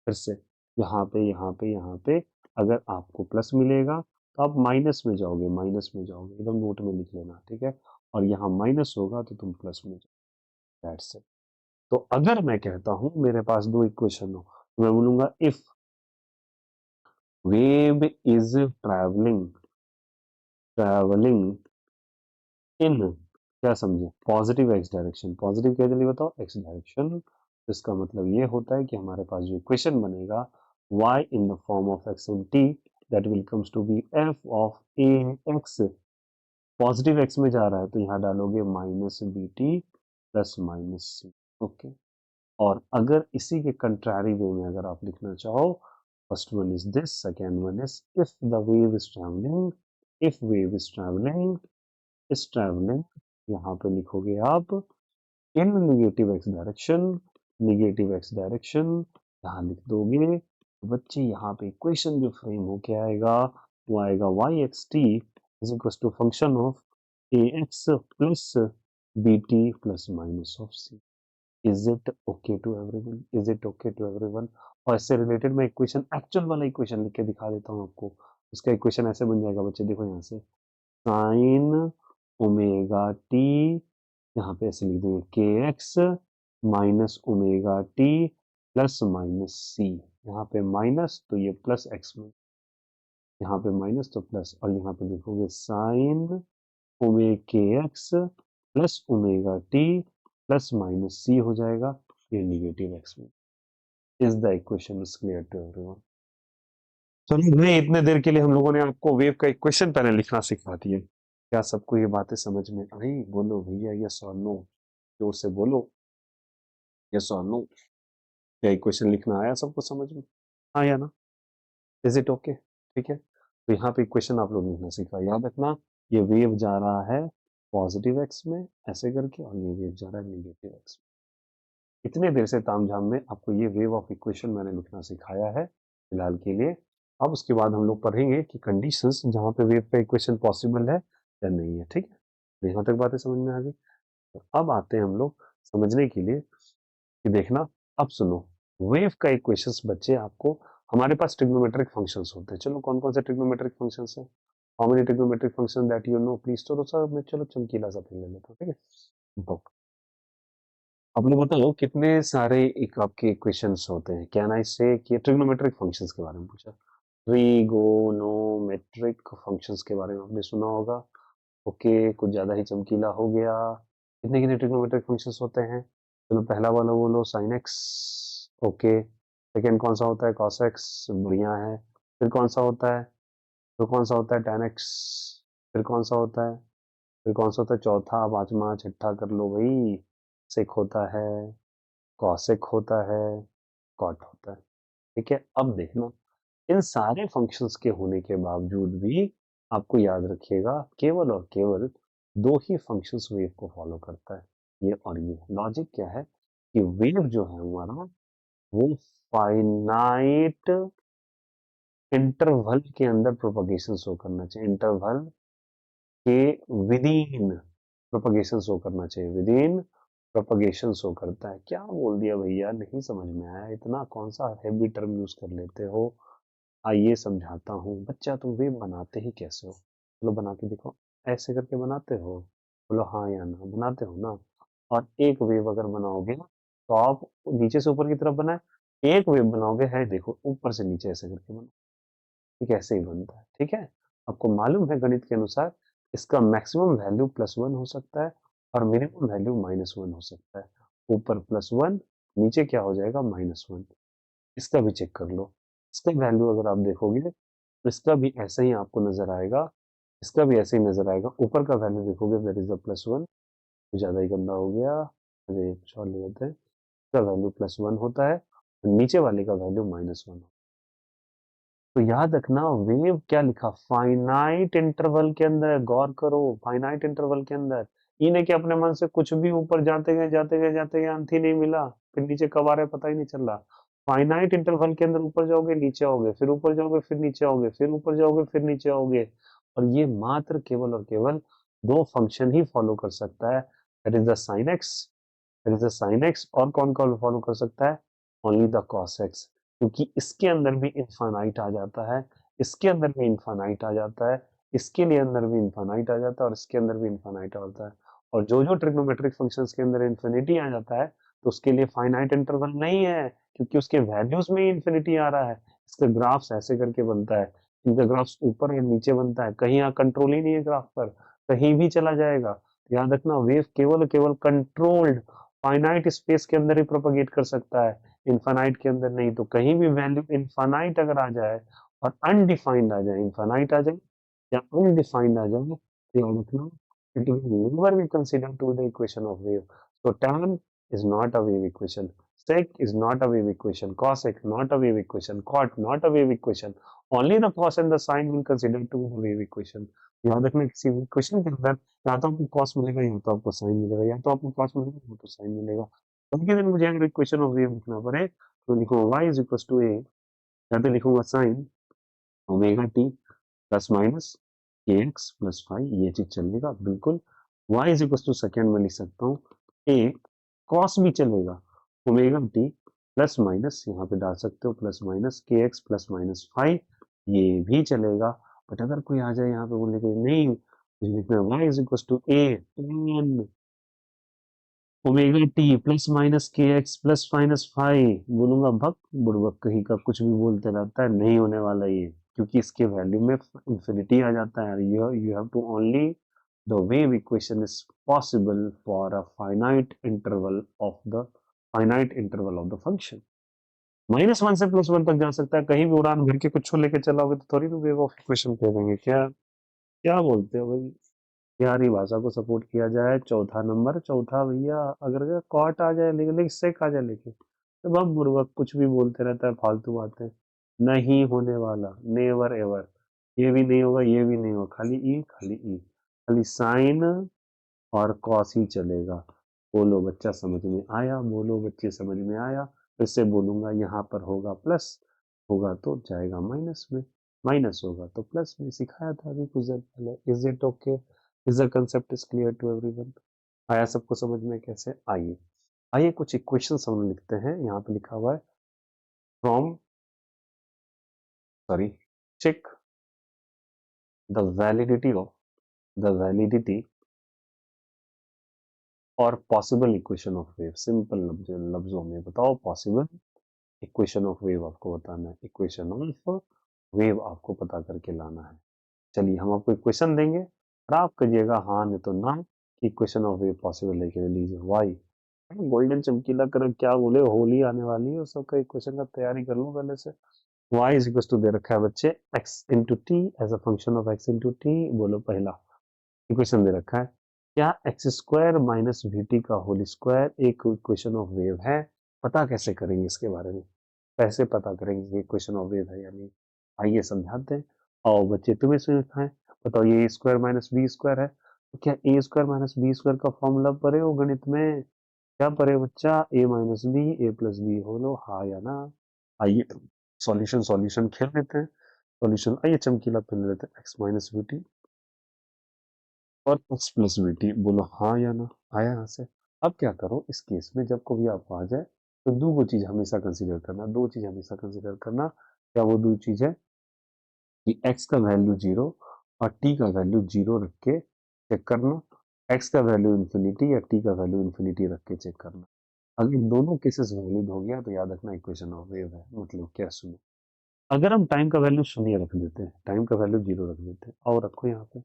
फिर से यहाँ पे यहाँ पे यहाँ पे अगर आपको प्लस मिलेगा तो आप माइनस में जाओगे, माइनस में जाओगे, एकदम नोट में लिख लेना। ठीक है, और यहाँ माइनस होगा तो तुम प्लस में जाओगे। That's it. तो अगर मैं कहता हूं मेरे पास दो इक्वेशन हो, तो मैं बोलूंगा if wave is travelling, travelling in, क्या समझे? Positive x direction. पॉजिटिव क्या, जल्दी बताओ? X direction. इसका मतलब ये होता है कि हमारे पास जो इक्वेशन बनेगा y in the form of x and t, that will comes to be f of a x। Positive x में जा रहा है तो यहाँ डालोगे minus B T plus minus C. Okay, और अगर इसी के कंट्रारी वे में अगर आप लिखना चाहो, first one is this, second one is if the wave is travelling, if wave is travelling, यहाँ पे लिखोगे आप in negative X direction, negative X direction यहाँ लिख दोगे। तो बच्चे यहाँ पे इक्वेशन जो फ्रेम होके आएगा वो आएगा y x t is equal to function of A x plus B T plus minus of c. Is it okay to everyone? Is it okay to everyone? और इससे रिलेटेड मैं इक्वेशन, एक्चुअल वाला इक्वेशन लिख के दिखा देता हूँ आपको। उसका इक्वेशन ऐसे बन जाएगा बच्चे, देखो यहाँ से साइन ओमेगा टी, यहाँ पे ऐसे लिख देंगे K X minus omega T plus minus C, यहाँ पे माइनस तो ये प्लस एक्स में, यहाँ पे माइनस तो प्लस, और यहाँ पे लिखोगे sine omega K x plus omega T plus minus C हो जाएगा, ये नेगेटिव एक्स में। Is the equation is clear to everyone? चलिए भाई, इतने देर के लिए हम लोगों ने आपको वेव का इक्वेशन पहले लिखना सिखा दिए। क्या सबको ये बातें समझ में आई? बोलो भैया यस और नो, जोर से बोलो यस और नो। क्या इक्वेशन लिखना आया सबको समझ में? हाँ या ना? Is it okay? ठीक है, तो यहाँ पे इक्वेशन आप लोग लिखना सीखा। याद रखना, ये वेव जा रहा है पॉजिटिव एक्स में ऐसे करके, और ये वेव जा रहा है नेगेटिव एक्स में। इतने देर से तामझाम में आपको ये वेव ऑफ इक्वेशन मैंने लिखना सिखाया है फिलहाल के लिए। अब उसके बाद हम लोग पढ़ेंगे कि कंडीशंस जहाँ पे वेव का इक्वेशन पॉसिबल है या नहीं है। ठीक है, तो यहाँ तक बातें समझ में आ गई। तो अब आते हैं हम लोग समझने के लिए कि देखना, अब सुनो, वेव का इक्वेशंस बच्चे आपको, हमारे पास ट्रिग्नोमेट्रिक फंक्शंस होते हैं। चलो कौन कौन से ट्रिग्नोमेट्रिक फंक्शंस हैं? How many trigonometric function that you know please? तो सर मैं चलो चमकीला सा पेन ले लेता हूँ, ठीक है। तो आप लोग बताओ कितने सारे एक आपके इक्वेशंस होते हैं? कैन आई से कि ट्रिग्नोमेट्रिक फंक्शंस के बारे में पूछा, ट्रिगोनोमेट्रिक फंक्शंस के बारे में आपने सुना होगा। ओके, कुछ ज्यादा ही चमकीला हो गया। कितने कितने ट्रिग्नोमेट्रिक फंक्शंस होते हैं? चलो पहला वाला बोलो साइन एक्स। ओके, सेकेंड कौन सा होता है? कॉस एक्स, बढ़िया है। फिर कौन सा होता है? फिर कौन सा होता है? Ten x. फिर कौन सा होता है? फिर कौन सा होता है? चौथा, पांचवा, छठा कर लो भाई। सेक होता है, कॉसेक होता है, कॉट होता है। ठीक है, अब देखना, इन सारे फंक्शंस के होने के बावजूद भी आपको याद रखिएगा केवल और केवल दो ही फंक्शंस वेव को फॉलो करता है, ये और ये। लॉजिक क्या है कि वेव जो है हमारा वो फाइनाइट इंटरवल के अंदर प्रोपगेशन शो करना चाहिए, इंटरवल के विदिन प्रोपगेशन शो करना चाहिए, विदिन प्रोपगेशन शो करता है। क्या बोल दिया भैया, नहीं समझ में आया? इतना कौन सा हैवी टर्म यूज कर लेते हो? आइए समझाता हूँ। बच्चा तुम वेव बनाते ही कैसे हो? चलो बना के दिखाओ। ऐसे करके बनाते हो? बोलो हाँ या ना, बनाते हो ना? और एक वेव अगर बनाओगे तो आप नीचे से ऊपर की तरफ बनाए, एक वेव बनाओगे है देखो ऊपर से नीचे ऐसे करके बना, ठीक है, ऐसे ही बनता है। ठीक है, आपको मालूम है गणित के अनुसार इसका मैक्सिमम वैल्यू +1 हो सकता है और मिनिमम वैल्यू -1 हो सकता है। ऊपर +1, नीचे क्या हो जाएगा? -1। इसका भी चेक कर लो। इसका वैल्यू अगर आप देखोगे तो इसका भी ऐसा ही आपको नजर आएगा, इसका भी ऐसे ही नजर आएगा। ऊपर का वैल्यू देखोगे देयर इज अ +1, तो ज्यादा ही गंदा हो गया, मुझे कुछ और ले लेते हैं। इसका वैल्यू +1 होता है, नीचे वाले का वैल्यू -1। तो याद रखना, वेव क्या लिखा? फाइनाइट इंटरवल के अंदर। गौर करो, फाइनाइट इंटरवल के अंदर। इन्हें कि अपने मन से कुछ भी ऊपर जाते गए जाते गए जाते गए, अंत ही नहीं मिला, फिर नीचे कब आ रहे पता ही नहीं चल रहा। फाइनाइट इंटरवल के अंदर ऊपर जाओगे नीचे आओगे, फिर ऊपर जाओगे फिर नीचे आओगे, फिर ऊपर जाओगे फिर नीचे आओगे। और ये मात्र केवल और केवल दो फंक्शन ही फॉलो कर सकता है, that is the sine x, that is the sine x. और कौन कौन फॉलो कर सकता है? ओनली द कॉस एक्स, क्योंकि इसके अंदर भी इनफाइनाइट आ जाता है, इसके अंदर भी इनफाइनाइट आ जाता है, इसके लिए अंदर भी इनफाइनाइट आ जाता है, और इसके अंदर भी इनफाइनाइट आता है। और जो जो ट्रिग्नोमेट्रिक फंक्शंस के अंदर इन्फिनिटी आ जाता है तो उसके लिए फाइनाइट इंटरवल नहीं है, क्योंकि उसके वैल्यूज में ही इन्फिनिटी आ रहा है। इसका ग्राफ्स ऐसे करके बनता है, इनका ग्राफ्स ऊपर और नीचे बनता है, कहीं यहाँ कंट्रोल ही नहीं है ग्राफ पर, कहीं भी चला जाएगा। याद रखना, वेव केवल और केवल कंट्रोल्ड फाइनाइट स्पेस के अंदर ही प्रोपगेट कर सकता है, इनफाइनाइट के अंदर नहीं। तो कहीं भी वैल्यू इनफाइनाइट अगर आ जाए और अनडिफाइंड आ जाए, इनफाइनाइट आ जाए या अनडिफाइंड आ जाए, तो याद रखना, it will never be considered to the equation of wave. So tan is not a wave equation. sec is not a wave equation, cosec not a wave equation, cot not a wave equation. Only the cos and the sin will consider to be wave equation. याद रखना किसी भी इक्वेशन के अंदर या तो आपको cos मिलेगा या तो आपको sin मिलेगा, या तो आपको cos मिलेगा या तो sin मिलेगा। तो उनके दिन मुझे अगर इक्वेशन ऑफ वेव लिखना पड़े तो लिखूंगा y is equals to a, या तो लिखूंगा sin omega t plus minus के एक्स प्लस फाइव, ये चीज चलेगा बिल्कुल। y is equal to second में लिख सकता हूँ a cos भी चलेगा, ओमेगा टी प्लस माइनस यहाँ पे डाल सकते हो प्लस माइनस के एक्स प्लस माइनस फाइव, ये भी चलेगा। बट अगर कोई आ जाए यहाँ पे बोलने के नहीं मुझे लिखना है y is equal to a omega T plus minus के एक्स प्लस माइनस फाइव, बोलूंगा भक बुड़बक कहीं का कुछ भी बोलते रहता है, नहीं होने वाला ये, क्योंकि इसके वैल्यू में इंफिनिटी आ जाता है। You have to only the wave equation is possible for a finite interval of the function. -1 से +1 तक जा सकता है, कहीं भी उड़ान भर के कुछ लेके चलाओगे तो थोड़ी ना वेव ऑफ इक्वेशन कह देंगे। क्या क्या बोलते हो भाई? बिहारी भाषा को सपोर्ट किया जाए। चौथा नंबर, चौथा भैया अगर कॉट आ जाए लेकिन सेक आ जाए लेकिन तो बहुत बुर्बक कुछ भी बोलते रहता है, फालतू बातें, नहीं होने वाला, नेवर एवर। ये भी नहीं होगा, ये भी नहीं होगा, खाली ई खाली ई, खाली साइन और कॉस ही चलेगा। बोलो बच्चा समझ में आया, बोलो बच्चे समझ में आया। फिर से बोलूंगा, यहाँ पर होगा प्लस, होगा तो जाएगा माइनस में, माइनस होगा तो प्लस में। सिखाया था अभी कुछ देर पहले। Is it okay? Is the concept is clear to everyone? आया सबको समझ में? कैसे? आइए आइए कुछ इक्वेशन हम लिखते हैं। यहाँ पे लिखा हुआ है from sorry check the validity और possible equation of wave. Simple लफ्जों में बताओ, पॉसिबल इक्वेशन ऑफ वेव आपको बताना है, इक्वेशन ऑफ वेव आपको पता करके लाना है। चलिए हम आपको इक्वेशन देंगे और आप कहिएगा हाँ नहीं तो ना, कि इक्वेशन ऑफ वेव पॉसिबल है लीजिए वाई। गोल्डन चमकीला कलर क्या बोले, होली आने वाली है, उस सबका इक्वेशन का तैयारी कर लूँ पहले से। y इज इक्वल टू दे रखा है बच्चे x into t as a function of x into t. बोलो पहला इक्वेशन दे रखा है क्या, x square minus we t का होल स्क्वायर एक इक्वेशन ऑफ वेव है। पता कैसे करेंगे इसके बारे में, कैसे पता करेंगे ये इक्वेशन ऑफ वेव है या नहीं, आइए समझाते हैं। आओ बच्चे तुम्हें से लिखा है, बताओ ये स्क्वायर माइनस बी स्क्वायर है, तो क्या ए स्क्वायर माइनस बी स्क्वायर का फॉर्मूला पढ़े हो गणित में? क्या पढ़े बच्चा? ए माइनस बी ए प्लस बी होलो, हाँ या ना? आइए सॉल्यूशन सॉल्यूशन खेल लेते हैं। सॉल्यूशन आइए चमकीला पेन लेते हैं, एक्स माइनस बी टी और एक्स प्लस बी टी। बोलो हाँ या ना? आया यहाँ से? अब क्या करो इस केस में, जब कभी आपको आ जाए तो दो चीज हमेशा कंसीडर करना, दो चीज हमेशा कंसीडर करना। क्या वो दो चीज है कि x का वैल्यू 0 और t का वैल्यू 0 रख के चेक करना, x का वैल्यू इन्फिनिटी या t का वैल्यू इन्फिनिटी रख के चेक करना। अगर दोनों केसेस वैलिड हो गया तो याद रखना इक्वेशन ऑफ वेव है। मतलब क्या, सुनो, अगर हम टाइम का वैल्यू 0 रख देते हैं, टाइम का वैल्यू 0 रख देते हैं और रखो यहाँ पे,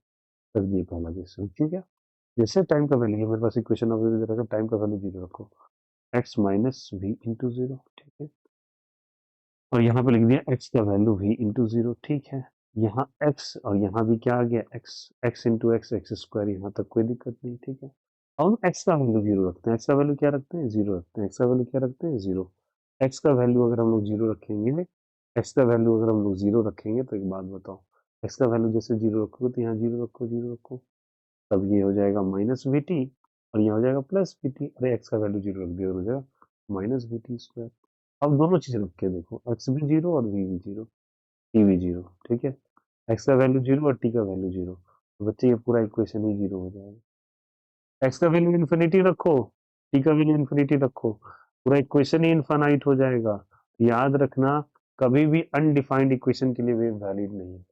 रख दिए पहला केस, ठीक है? जैसे टाइम का वैल्यू मेरे पास इक्वेशन ऑफ वेव रखा, टाइम का वैल्यू 0 रखो, x माइनस वी इंटू 0, ठीक है? और यहाँ पे लिख दिया x का वैल्यू v इंटू 0, ठीक है? यहाँ x और यहाँ भी क्या आ गया, x into x x square, यहाँ तक कोई दिक्कत नहीं, ठीक है? अब हम x का वैल्यू 0 रखते हैं, x का वैल्यू क्या रखते हैं, 0 रखते हैं, x का वैल्यू क्या रखते हैं, 0। x का वैल्यू अगर हम लोग 0 रखेंगे, x का वैल्यू अगर हम लोग 0 रखेंगे तो एक बात बताओ, x का वैल्यू जैसे 0 रखोगे तो यहाँ 0 रखो, 0 रखो, तब ये हो जाएगा माइनस वी टी और ये हो जाएगा प्लस वी टी। अरे x का वैल्यू 0 रख दिया, हो जाएगा माइनस वी टी स्क्वायर। अब दोनों चीजें रख के देखो, x भी 0 और v भी 0, t भी 0, ठीक है? x का वैल्यू 0 और t का वैल्यू 0, तो बच्चे ये पूरा इक्वेशन ही 0 हो जाएगा। x का वैल्यू इन्फिनिटी रखो, t का वैल्यू इन्फिनिटी रखो, पूरा इक्वेशन ही इनफाइनाइट हो जाएगा। याद रखना, कभी भी अनडिफाइंड इक्वेशन के लिए वेव वैलिड नहीं है।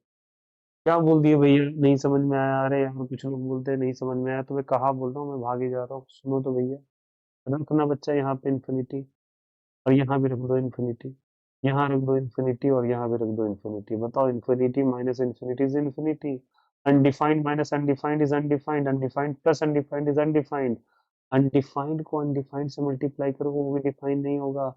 क्या बोल दिए भैया, नहीं समझ में आया? अरे यहाँ कुछ लोग बोलते हैं नहीं समझ में आया, तो मैं कहाँ बोल रहा हूँ, मैं भागे जा रहा हूँ। सुनो तो भैया, रखना बच्चा यहाँ पे इन्फिनिटी और यहाँ भी रख दो इन्फिनिटी, यहाँ रख दो इन्फिनिटी और यहाँ भी रख दो इन्फिनिटी। बताओ, infinity minus infinity is infinity, undefined minus undefined is undefined, undefined plus undefined is undefined. Undefined को अनडिफाइंड से मल्टीप्लाई करो वो भी डिफाइंड नहीं होगा।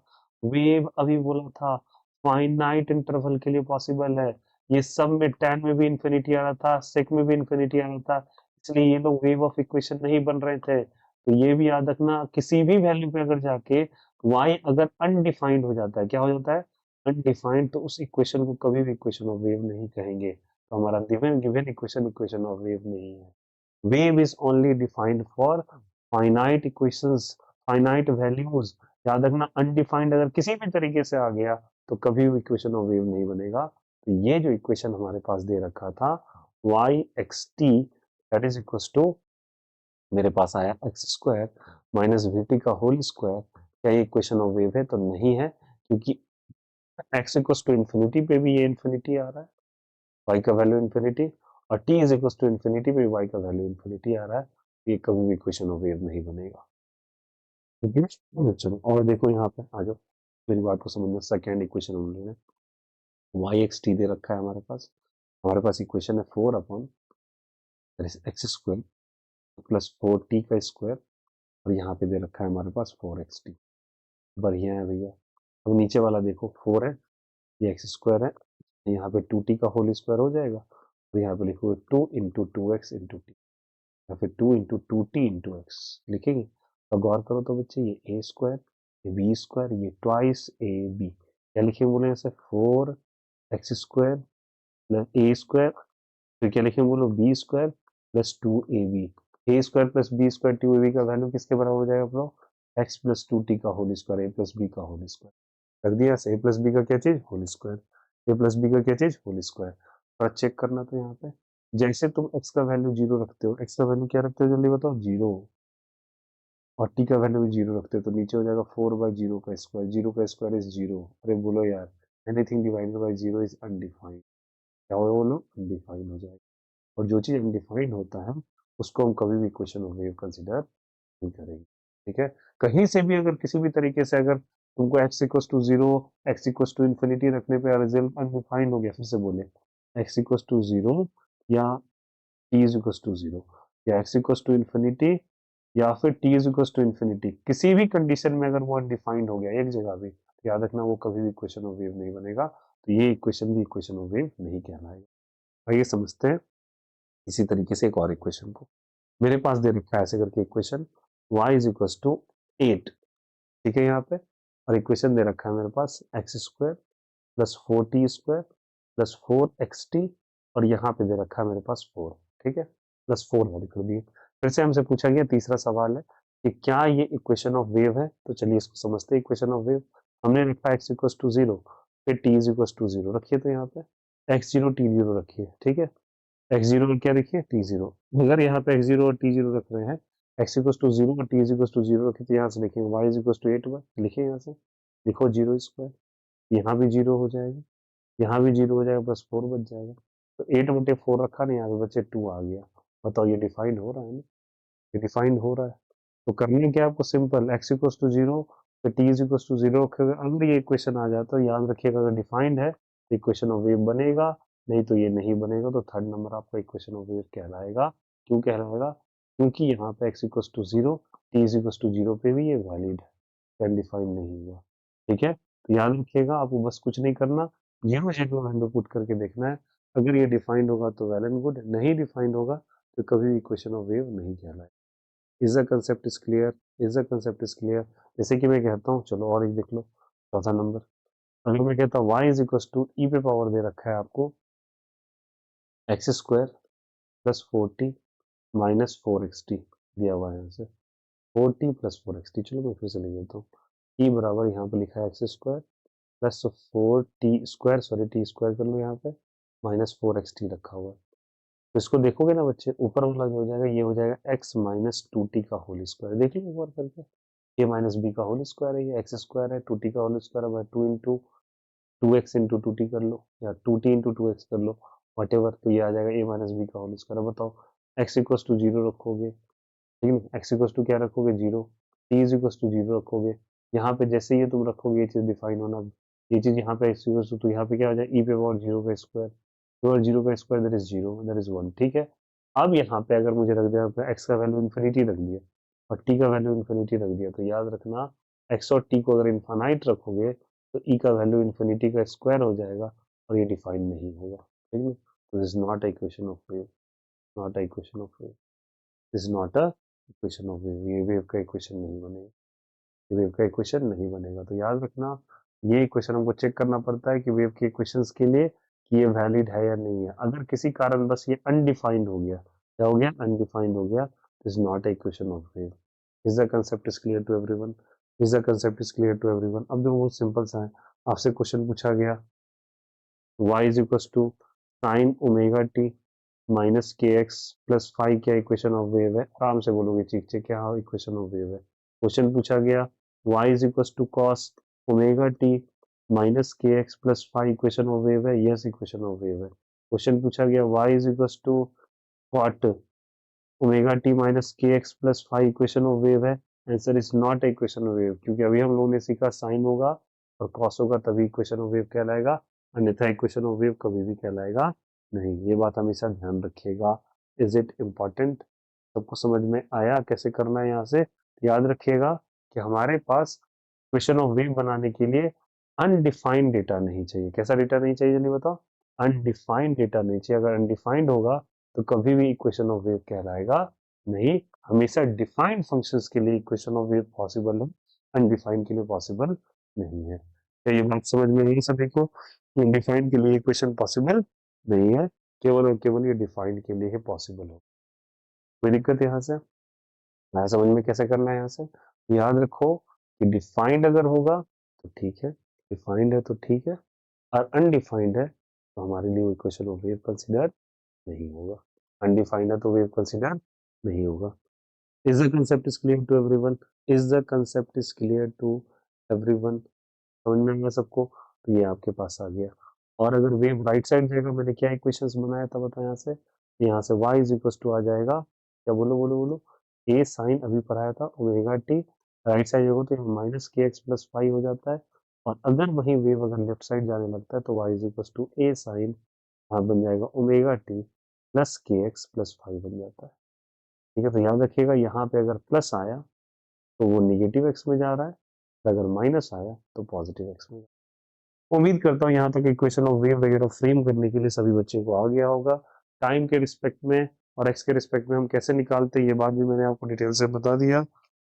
वेव अभी बोला था फाइनाइट इंटरवल के लिए पॉसिबल है। ये सब में tan में भी इंफिनिटी आ रहा था, sec में भी इंफिनिटी आ रहा था, इसलिए ये लोग वेव ऑफ इक्वेशन नहीं बन रहे थे। तो ये भी याद रखना, किसी भी वैल्यू पे अगर जाके y अगर अनडिफाइंड हो जाता है, क्या हो जाता है, अनडिफाइंड, तो उस इक्वेशन को कभी भी इक्वेशन ऑफ वेव नहीं कहेंगे। तो हमारा given given equation equation of wave नहीं है। Wave is only defined for finite equations, finite values. याद रखना, अनडिफाइंड अगर किसी भी तरीके से आ गया तो कभी भी इक्वेशन ऑफ वेव नहीं बनेगा। तो ये जो इक्वेशन हमारे पास दे रखा था y x t that is equal to, मेरे पास आया x square minus we t का होल स्क्वायर, क्या ये इक्वेशन ऑफ वेव है? तो नहीं है, क्योंकि x इक्वल टू इन्फिनिटी पे भी ये इन्फिनिटी आ रहा है, y का वैल्यू इन्फिनिटी, और t is equal to infinity पे y का वैल्यू इन्फिनिटी आ रहा है। ये कभी भी इक्वेशन ऑफ वेव नहीं बनेगा। ठीक है, चलो और देखो यहाँ पे आ जाओ, मेरी बात को समझना। सेकेंड इक्वेशन हम ले रहे हैं, वाई एक्स टी दे रखा है हमारे पास इक्वेशन है 4 upon x square plus 4t का स्क्वायर, और यहाँ पे दे रखा है हमारे पास 4xt। बढ़िया है भैया। अब नीचे वाला देखो, 4 है, ये एक्स स्क्वायर है, यहाँ पे 2t का होल स्क्वायर हो जाएगा, और यहाँ पे लिखोगे 2 इंटू 2x इंटू टी, या फिर 2 इंटू 2t इंटू एक्स लिखेंगे। और गौर करो तो बच्चे, ये ए स्क्वायर, ये बी स्क्वायर, ये ट्वाइस ए बी, क्या लिखेंगे बोले ऐसे, 4x स्क्वायर प्लस ए स्क्वायर, फिर क्या लिखेंगे बोलो, B square plus 2ab। A square plus B square 2ab का वैल्यू किसके बराबर हो जाएगा ब्रो, एक्स प्लस 2t का होल स्क्वायर, ए प्लस बी का होल स्क्वायर। रख दिया, ए प्लस बी का क्या चीज, होल स्क्वायर, ए प्लस बी का क्या चीज, होल स्क्वायर। और चेक करना, तो यहाँ पे जैसे तुम x का वैल्यू जीरो रखते हो, x का वैल्यू क्या रखते हो जल्दी बताओ, जीरो, और t का वैल्यू भी जीरो रखते हो, तो नीचे हो जाएगा 4/0 का स्क्वायर, जीरो का स्क्वायर इज जीरो। अरे बोलो यार, anything divided by zero is undefined, क्या हो बोलो, अनडिफाइंड हो जाएगा। और जो चीज अनडिफाइंड होता है उसको हम कभी भी इक्वेशन ऑफ वेव कंसिडर नहीं करेंगे। ठीक है, कहीं से भी अगर किसी भी तरीके से अगर तुमको x equal to zero, x equal to infinity रखने पे रिजल्ट अनडिफाइंड हो गया, फिर से बोले, x इक्वल टू जीरो या t is equal to zero, या x इक्वल टू इन्फिनिटी, या फिर t is equal to infinity, किसी भी कंडीशन में अगर वो अनडिफाइंड हो गया एक जगह भी, तो याद रखना वो कभी भी इक्वेशन ऑफ वेव नहीं बनेगा। तो ये इक्वेशन भी इक्वेशन ऑफ वेव नहीं कहलाएगा। आइए समझते हैं इसी तरीके से एक और इक्वेशन को। मेरे पास दे रखा है ऐसे करके equation, y is equal to 8, ठीक है यहाँ पे, और इक्वेशन दे रखा है मेरे पास X square plus 4t square plus 4xt, और यहाँ पे दे रखा है मेरे पास 4, ठीक है, प्लस 4 ऐड कर दिए। फिर से हमसे पूछा गया, तीसरा सवाल है कि क्या ये इक्वेशन ऑफ वेव है? तो चलिए इसको समझते हैं। इक्वेशन ऑफ वेव हमने रखा है एक्स इक्वल टू जीरो, फिर T is equal to zero रखिए, तो यहाँ पे एक्स जीरो टी जीरो रखिए, ठीक है, एक्स जीरो और क्या देखिए, टी जीरो। अगर यहाँ पे एक्स जीरो और टी जीरो रख रहे हैं, एक्स इक्वल टू जीरो और t is equal to zero रखे, तो यहाँ से लिखेंगे Y is equal to 8y, लिखिए यहाँ से, लिखो जीरो स्क्वायर, यहाँ भी जीरो हो जाएगा, यहाँ भी जीरो हो जाएगा, प्लस 4 बच जाएगा। तो 8/4 रखा नहीं, यहाँ पे बच्चे 2 आ गया। बताओ ये डिफाइंड हो रहा है ना, ये डिफाइंड हो रहा है। तो करना क्या आपको, simple, X equal to zero फिर T is equal to zero रखोगे, अगर ये इक्वेशन आ जाता है, याद रखिएगा अगर डिफाइंड है तो इक्वेशन ऑफ वेव बनेगा, नहीं तो ये नहीं बनेगा। तो थर्ड नंबर आपका इक्वेशन ऑफ वेव कहलाएगा। क्यों कहलाएगा? क्योंकि यहाँ पे x equal to zero, t is equal to zero पे भी ये वैलिड है, अनडिफाइंड नहीं हुआ। ठीक है, तो याद रखिएगा, आपको बस कुछ नहीं करना, जीरो जीरो वैल्यू पुट करके देखना है। अगर ये डिफाइंड होगा तो वेल एंड गुड, नहीं डिफाइंड होगा तो कभी भी इक्वेशन ऑफ वेव नहीं कहलाएगा। Is the concept is clear? Is the concept is clear? जैसे कि मैं कहता हूँ, चलो और एक देख लो, चौथा नंबर। अगर मैं कहता हूँ y इज इक्वल टू ई पे पावर दे रखा है आपको x square plus 4t minus 4xt दिया हुआ है यहाँ से, 4t प्लस 4xt। चलो मैं फिर से लिख देता हूँ, e बराबर यहाँ पे लिखा है x square plus 4t square, sorry T square कर लो यहाँ पे, माइनस 4xt रखा हुआ है। तो इसको देखोगे ना बच्चे, ऊपर वाला जो हो जाएगा ये हो जाएगा x माइनस 2t का होल स्क्वायर। देख लीजिए एक बार करके, ए माइनस बी का होल स्क्वायर है, ये एक्स स्क्वायर है, 2t का होल स्क्वायर है, 2 इंटू 2x इंटू 2t कर लो, या 2t इंटू 2x कर लो, वट एवर, तो ये आ जाएगा ए माइनस बी का होल स्क्वायर। बताओ एक्स इक्वस टू जीरो रखोगे, ठीक है, एक्स इक्वस टू क्या रखोगे, zero, t is equals to zero रखोगे, यहाँ पे जैसे ये तुम रखोगे ये चीज डिफाइन होना, ये चीज यहाँ पे एक्स इक्वस टू, यहाँ पे क्या हो जाए, ई पे पावर जीरो का स्क्वायर, और जीरो का square that is zero, that is one. ठीक है, अब यहाँ पे अगर मुझे रख दिया एक्स का वैल्यू इन्फिनिटी रख दिया और टी का वैल्यू इन्फिनिटी रख दिया, तो याद रखना एक्स और टी को अगर इन्फानाइट रखोगे तो ई का वैल्यू इन्फिनिटी का स्क्वायर हो जाएगा और ये डिफाइन नहीं होगा। ठीक है, तो this is not a equation of wave, not a equation of wave, this is not a equation of wave, ये वेव का इक्वेशन नहीं बनेगा। कि वेव का इक्वेशन नहीं बनेगा। तो याद रखना, ये इक्वेशन हमको चेक करना पड़ता है कि वेव के इक्वेशंस के लिए कि ये वैलिड है या नहीं है। अगर किसी कारण बस ये अनडिफाइंड हो गया, क्या हो गया, अनडिफाइंड हो गया, is not a equation of wave. Is the concept is clear to everyone? Is the concept is clear to everyone? अब जो बहुत सिंपल सा है, आपसे क्वेश्चन पूछा गया y is equals to sin omega t minus के एक्स प्लस फाइव क्या इक्वेशन ऑफ वेव है? आराम से बोलोगे चीख चीख क्या इक्वेशन ऑफ वेव है। क्वेश्चन पूछा गया y is equals to cos omega t minus के x plus five equation of wave है? यस, इक्वेशन ऑफ वेव है। क्वेश्चन पूछा गया y is equals to cot omega T minus के x plus five equation of wave है? Answer is not equation of wave, क्योंकि अभी हम लोगों ने सीखा साइन होगा और कॉस होगा तभी इक्वेशन ऑफ वेव कहलाएगा, अन्यथा इक्वेशन ऑफ वेव कभी भी कहलाएगा नहीं। ये बात हमेशा ध्यान रखिएगा। Is it important? सबको समझ में आया कैसे करना है? यहाँ से याद रखिएगा कि हमारे पास इक्वेशन ऑफ वेव बनाने के लिए अनडिफाइंड डेटा नहीं चाहिए। कैसा डेटा नहीं चाहिए जल्दी बताओ? अनडिफाइंड डेटा नहीं चाहिए। अगर अनडिफाइंड होगा तो कभी भी इक्वेशन ऑफ वेव कहलाएगा नहीं। हमेशा डिफाइंड फंक्शंस के लिए इक्वेशन ऑफ वेव पॉसिबल है, अनडिफाइंड के लिए पॉसिबल नहीं है। तो ये बात समझ में आई सभी को कि डिफाइंड के लिए इक्वेशन पॉसिबल नहीं है, केवल और केवल ये डिफाइंड के लिए ही पॉसिबल हो। कोई दिक्कत यहाँ से? मैं समझ में कैसे करना है यहाँ से? याद रखो कि डिफाइंड अगर होगा तो ठीक है, डिफाइंड है तो ठीक है, और अनडिफाइंड है तो हमारे लिए इक्वेशन ऑफ वेव कंसिडर नहीं होगा। अनडिफाइंड है तो वेव कंसिडर नहीं होगा। Is the concept is clear to everyone? Is the concept is clear to everyone? समझ में आया सबको? तो ये आपके पास आ गया। और अगर वेव राइट साइड जाएगा, मैंने क्या इक्वेशंस बनाया था बताओ? यहाँ से y इज इक्वल टू आ जाएगा, क्या बोलो बोलो बोलो, a साइन अभी पढ़ाया था ओमेगा टी, राइट साइड होगा तो माइनस के एक्स प्लस फाइव हो जाता है। और अगर वही वेव अगर लेफ्ट साइड जाने लगता है तो y is equal to a sine, यहाँ बन जाएगा omega T plus k x plus five बन जाता है। ठीक है, तो याद रखिएगा यहाँ पे अगर प्लस आया तो वो निगेटिव एक्स में जा रहा है, अगर माइनस आया तो पॉजिटिव एक्स में। उम्मीद करता हूँ यहाँ तक इक्वेशन ऑफ वेव वगैरह फ्रेम करने के लिए सभी बच्चों को आ गया होगा। टाइम के रिस्पेक्ट में और एक्स के रिस्पेक्ट में हम कैसे निकालते हैं ये बात भी मैंने आपको डिटेल से बता दिया।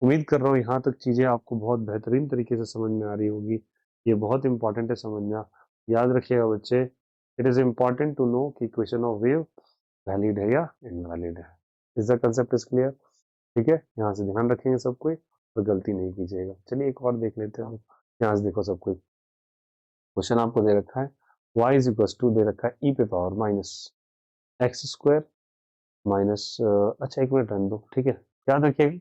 उम्मीद कर रहा हूँ यहाँ तक चीजें आपको बहुत बेहतरीन तरीके से समझ में आ रही होगी। ये बहुत इंपॉर्टेंट है समझना। याद रखिएगा बच्चे, it is important to know कि इक्वेशन ऑफ वेव वैलिड है या इनवैलिड है। Is the concept is clear? ठीक है, यहाँ से ध्यान रखेंगे सब कोई, कोई गलती नहीं कीजिएगा। चलिए एक और देख लेते हैं। यहाँ से देखो सब कोई, क्वेश्चन आपको दे रखा है y इज इक्वल टू दे रखा है e पे power minus x square minus, अच्छा एक मिनट रहने दो, ठीक है, याद रखिएगा।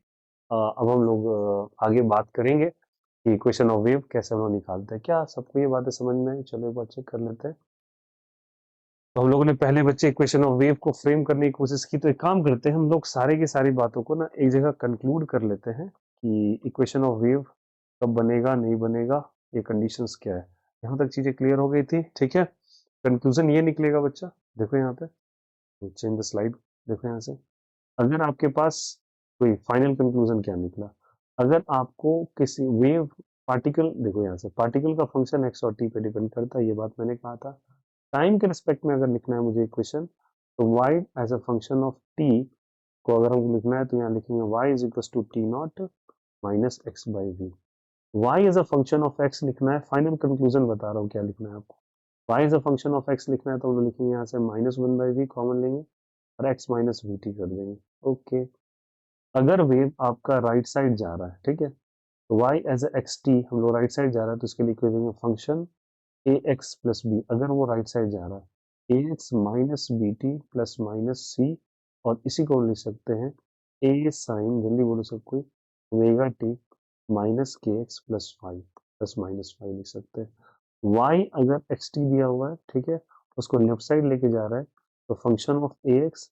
अब हम लोग आगे बात करेंगे कि इक्वेशन ऑफ वेव कैसे हम लोग निकालते हैं। क्या सबको ये बातें समझ में आई? चलो एक बार चेक कर लेते हैं। तो हम लोगों ने पहले बच्चे इक्वेशन ऑफ वेव को फ्रेम करने की कोशिश की, तो एक काम करते हैं हम लोग सारे की सारी बातों को ना एक जगह कंक्लूड कर लेते हैं कि इक्वेशन ऑफ वेव कब बनेगा नहीं बनेगा, ये कंडीशंस क्या है। यहाँ तक चीजें क्लियर हो गई थी, ठीक है। कंक्लूजन ये निकलेगा बच्चा, देखो यहाँ पे, चेंज द स्लाइड, देखो यहाँ से, अगर आपके पास कोई फाइनल कंक्लूजन क्या निकला, अगर आपको किसी वेव पार्टिकल, देखो यहाँ से पार्टिकल का फंक्शन एक्स और टी पे डिपेंड करता है, ये बात मैंने कहा था। टाइम के रिस्पेक्ट में अगर लिखना है मुझे इक्वेशन, तो y as a function of t को अगर हमको लिखना है तो यहाँ लिखेंगे y is equal to T not minus x by v. y as a function of x लिखना है, फाइनल कंक्लूजन बता रहा हूँ क्या लिखना है आपको। y as a function of x लिखना है तो हम लिखेंगे यहाँ से minus one by we common लेंगे और x माइनस वी टी कर देंगे। ओके, अगर वेव आपका राइट साइड जा रहा है, ठीक है, तो y as a x t हम लोग राइट साइड जा रहा है तो इसके लिए लिखेंगे function A x plus B, अगर वो राइट साइड जा रहा है A X minus B T plus minus C, और इसी को लिख सकते हैं ए साइन, जल्दी बोलो सब कोई, ओमेगा टी माइनस के x plus five plus minus five लिख सकते हैं। y अगर एक्स टी दिया हुआ है, ठीक है, उसको लेफ्ट साइड लेके जा रहा है तो function of A x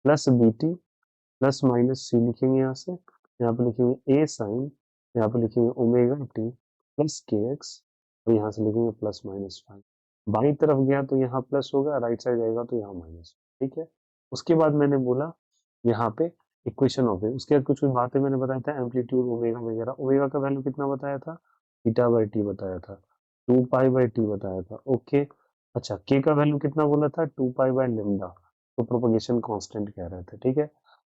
plus B T plus minus C लिखेंगे यहाँ से, यहाँ पे लिखेंगे ए साइन, यहाँ पे लिखेंगे omega T plus k x, और यहाँ से लिखेंगे प्लस माइनस फाइव। बाई तरफ गया तो यहाँ प्लस होगा, राइट साइड जाएगा तो यहाँ माइनस, ठीक है। उसके बाद मैंने बोला यहाँ पे इक्वेशन ऑफ वेव, उसके बाद कुछ कुछ बातें मैंने बताया था, एम्पलीट्यूड ओमेगा वगैरह, ओमेगा का वैल्यू कितना बताया था, थीटा बाई टी बताया था, टू पाई बाई टी बताया था, ओके। अच्छा, के का वैल्यू कितना बोला था, टू पाई बाई लेमडा, तो प्रोपगेशन कांस्टेंट कह रहे थे, ठीक है।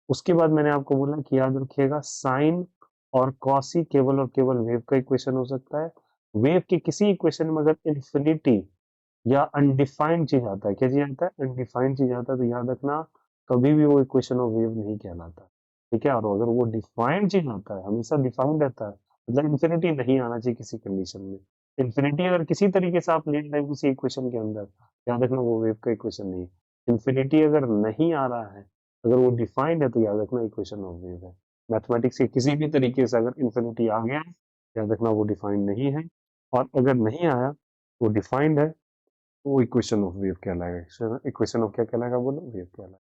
उसके बाद मैंने आपको बोला कि याद रखिएगा साइन और कॉसी केवल और केवल वेव का इक्वेशन हो सकता है। वेव के किसी इक्वेशन में अगर इन्फिनिटी या अनडिफाइंड चीज आता है, क्या चीज आता है, अनडिफाइंड चीज आता है, तो याद रखना कभी भी वो इक्वेशन ऑफ वेव नहीं कहलाता। ठीक है, और अगर वो डिफाइंड चीज आता है, हमेशा डिफाइंड रहता है, मतलब इन्फिनिटी नहीं आना चाहिए किसी कंडीशन में। इन्फिनिटी अगर किसी तरीके से आप ले लें किसी इक्वेशन के अंदर, याद रखना वो वेव का इक्वेशन नहीं है। इन्फिनिटी अगर नहीं आ रहा है, अगर वो डिफाइंड है, तो याद रखना इक्वेशन ऑफ वेव है। मैथमेटिक्स के किसी भी तरीके से अगर इन्फिनिटी आ गया है, याद रखना वो डिफाइंड नहीं है। और अगर नहीं आया, वो डिफाइंड है, वो इक्वेशन ऑफ वेव कहलाएगा। इक्वेशन ऑफ क्या कहलाएगा, बोलो, वेव कहलाएगा।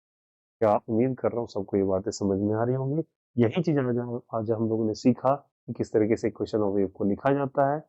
क्या उम्मीद कर रहा हूँ सबको ये बातें समझ में आ रही होंगी। यही चीज आज हम लोगों ने सीखा कि किस तरीके से इक्वेशन ऑफ वेव को लिखा जाता है।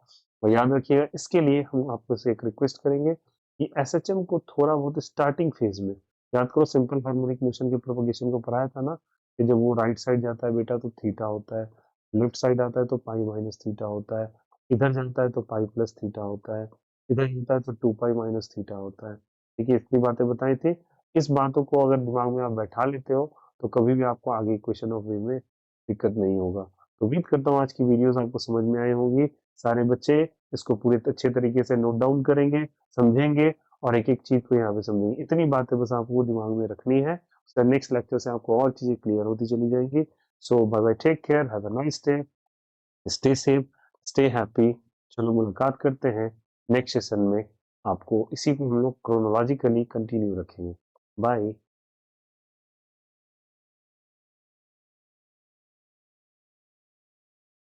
और याद रखिएगा, इसके लिए हम आपको से एक रिक्वेस्ट करेंगे कि एसएचएम को थोड़ा बहुत स्टार्टिंग फेज में याद करो। सिंपल हार्मोनिक मोशन के प्रोपगेशन को पढ़ाया था ना, कि जब वो राइट साइड जाता है बेटा तो थीटा होता है, लेफ्ट साइड आता है तो पाई माइनस थीटा होता है, इधर जाता है तो पाई प्लस थीटा होता है, इधर जाता है तो टू पाई माइनस थीटा होता है। ठीक है, इतनी बातें बताई थी। इस बातों को अगर दिमाग में आप बैठा लेते हो, तो कभी भी आपको आगे इक्वेशन ऑफ वे में दिक्कत नहीं होगा। तो उम्मीद करता हूँ आज की वीडियोस आपको समझ में आई होंगी। सारे बच्चे इसको पूरे अच्छे तरीके से नोट डाउन करेंगे, समझेंगे, और एक एक चीज को यहाँ पे समझेंगे। इतनी बातें बस आपको दिमाग में रखनी है। सर नेक्स्ट लेक्चर से आपको और चीजें क्लियर होती चली जाएंगी। So bye bye, take care, have a nice day, stay safe, stay happy. चलो मुलाकात करते हैं नेक्स्ट सेशन में। आपको इसी को हम लोग क्रोनोलॉजिकली कंटिन्यू रखेंगे। बाय।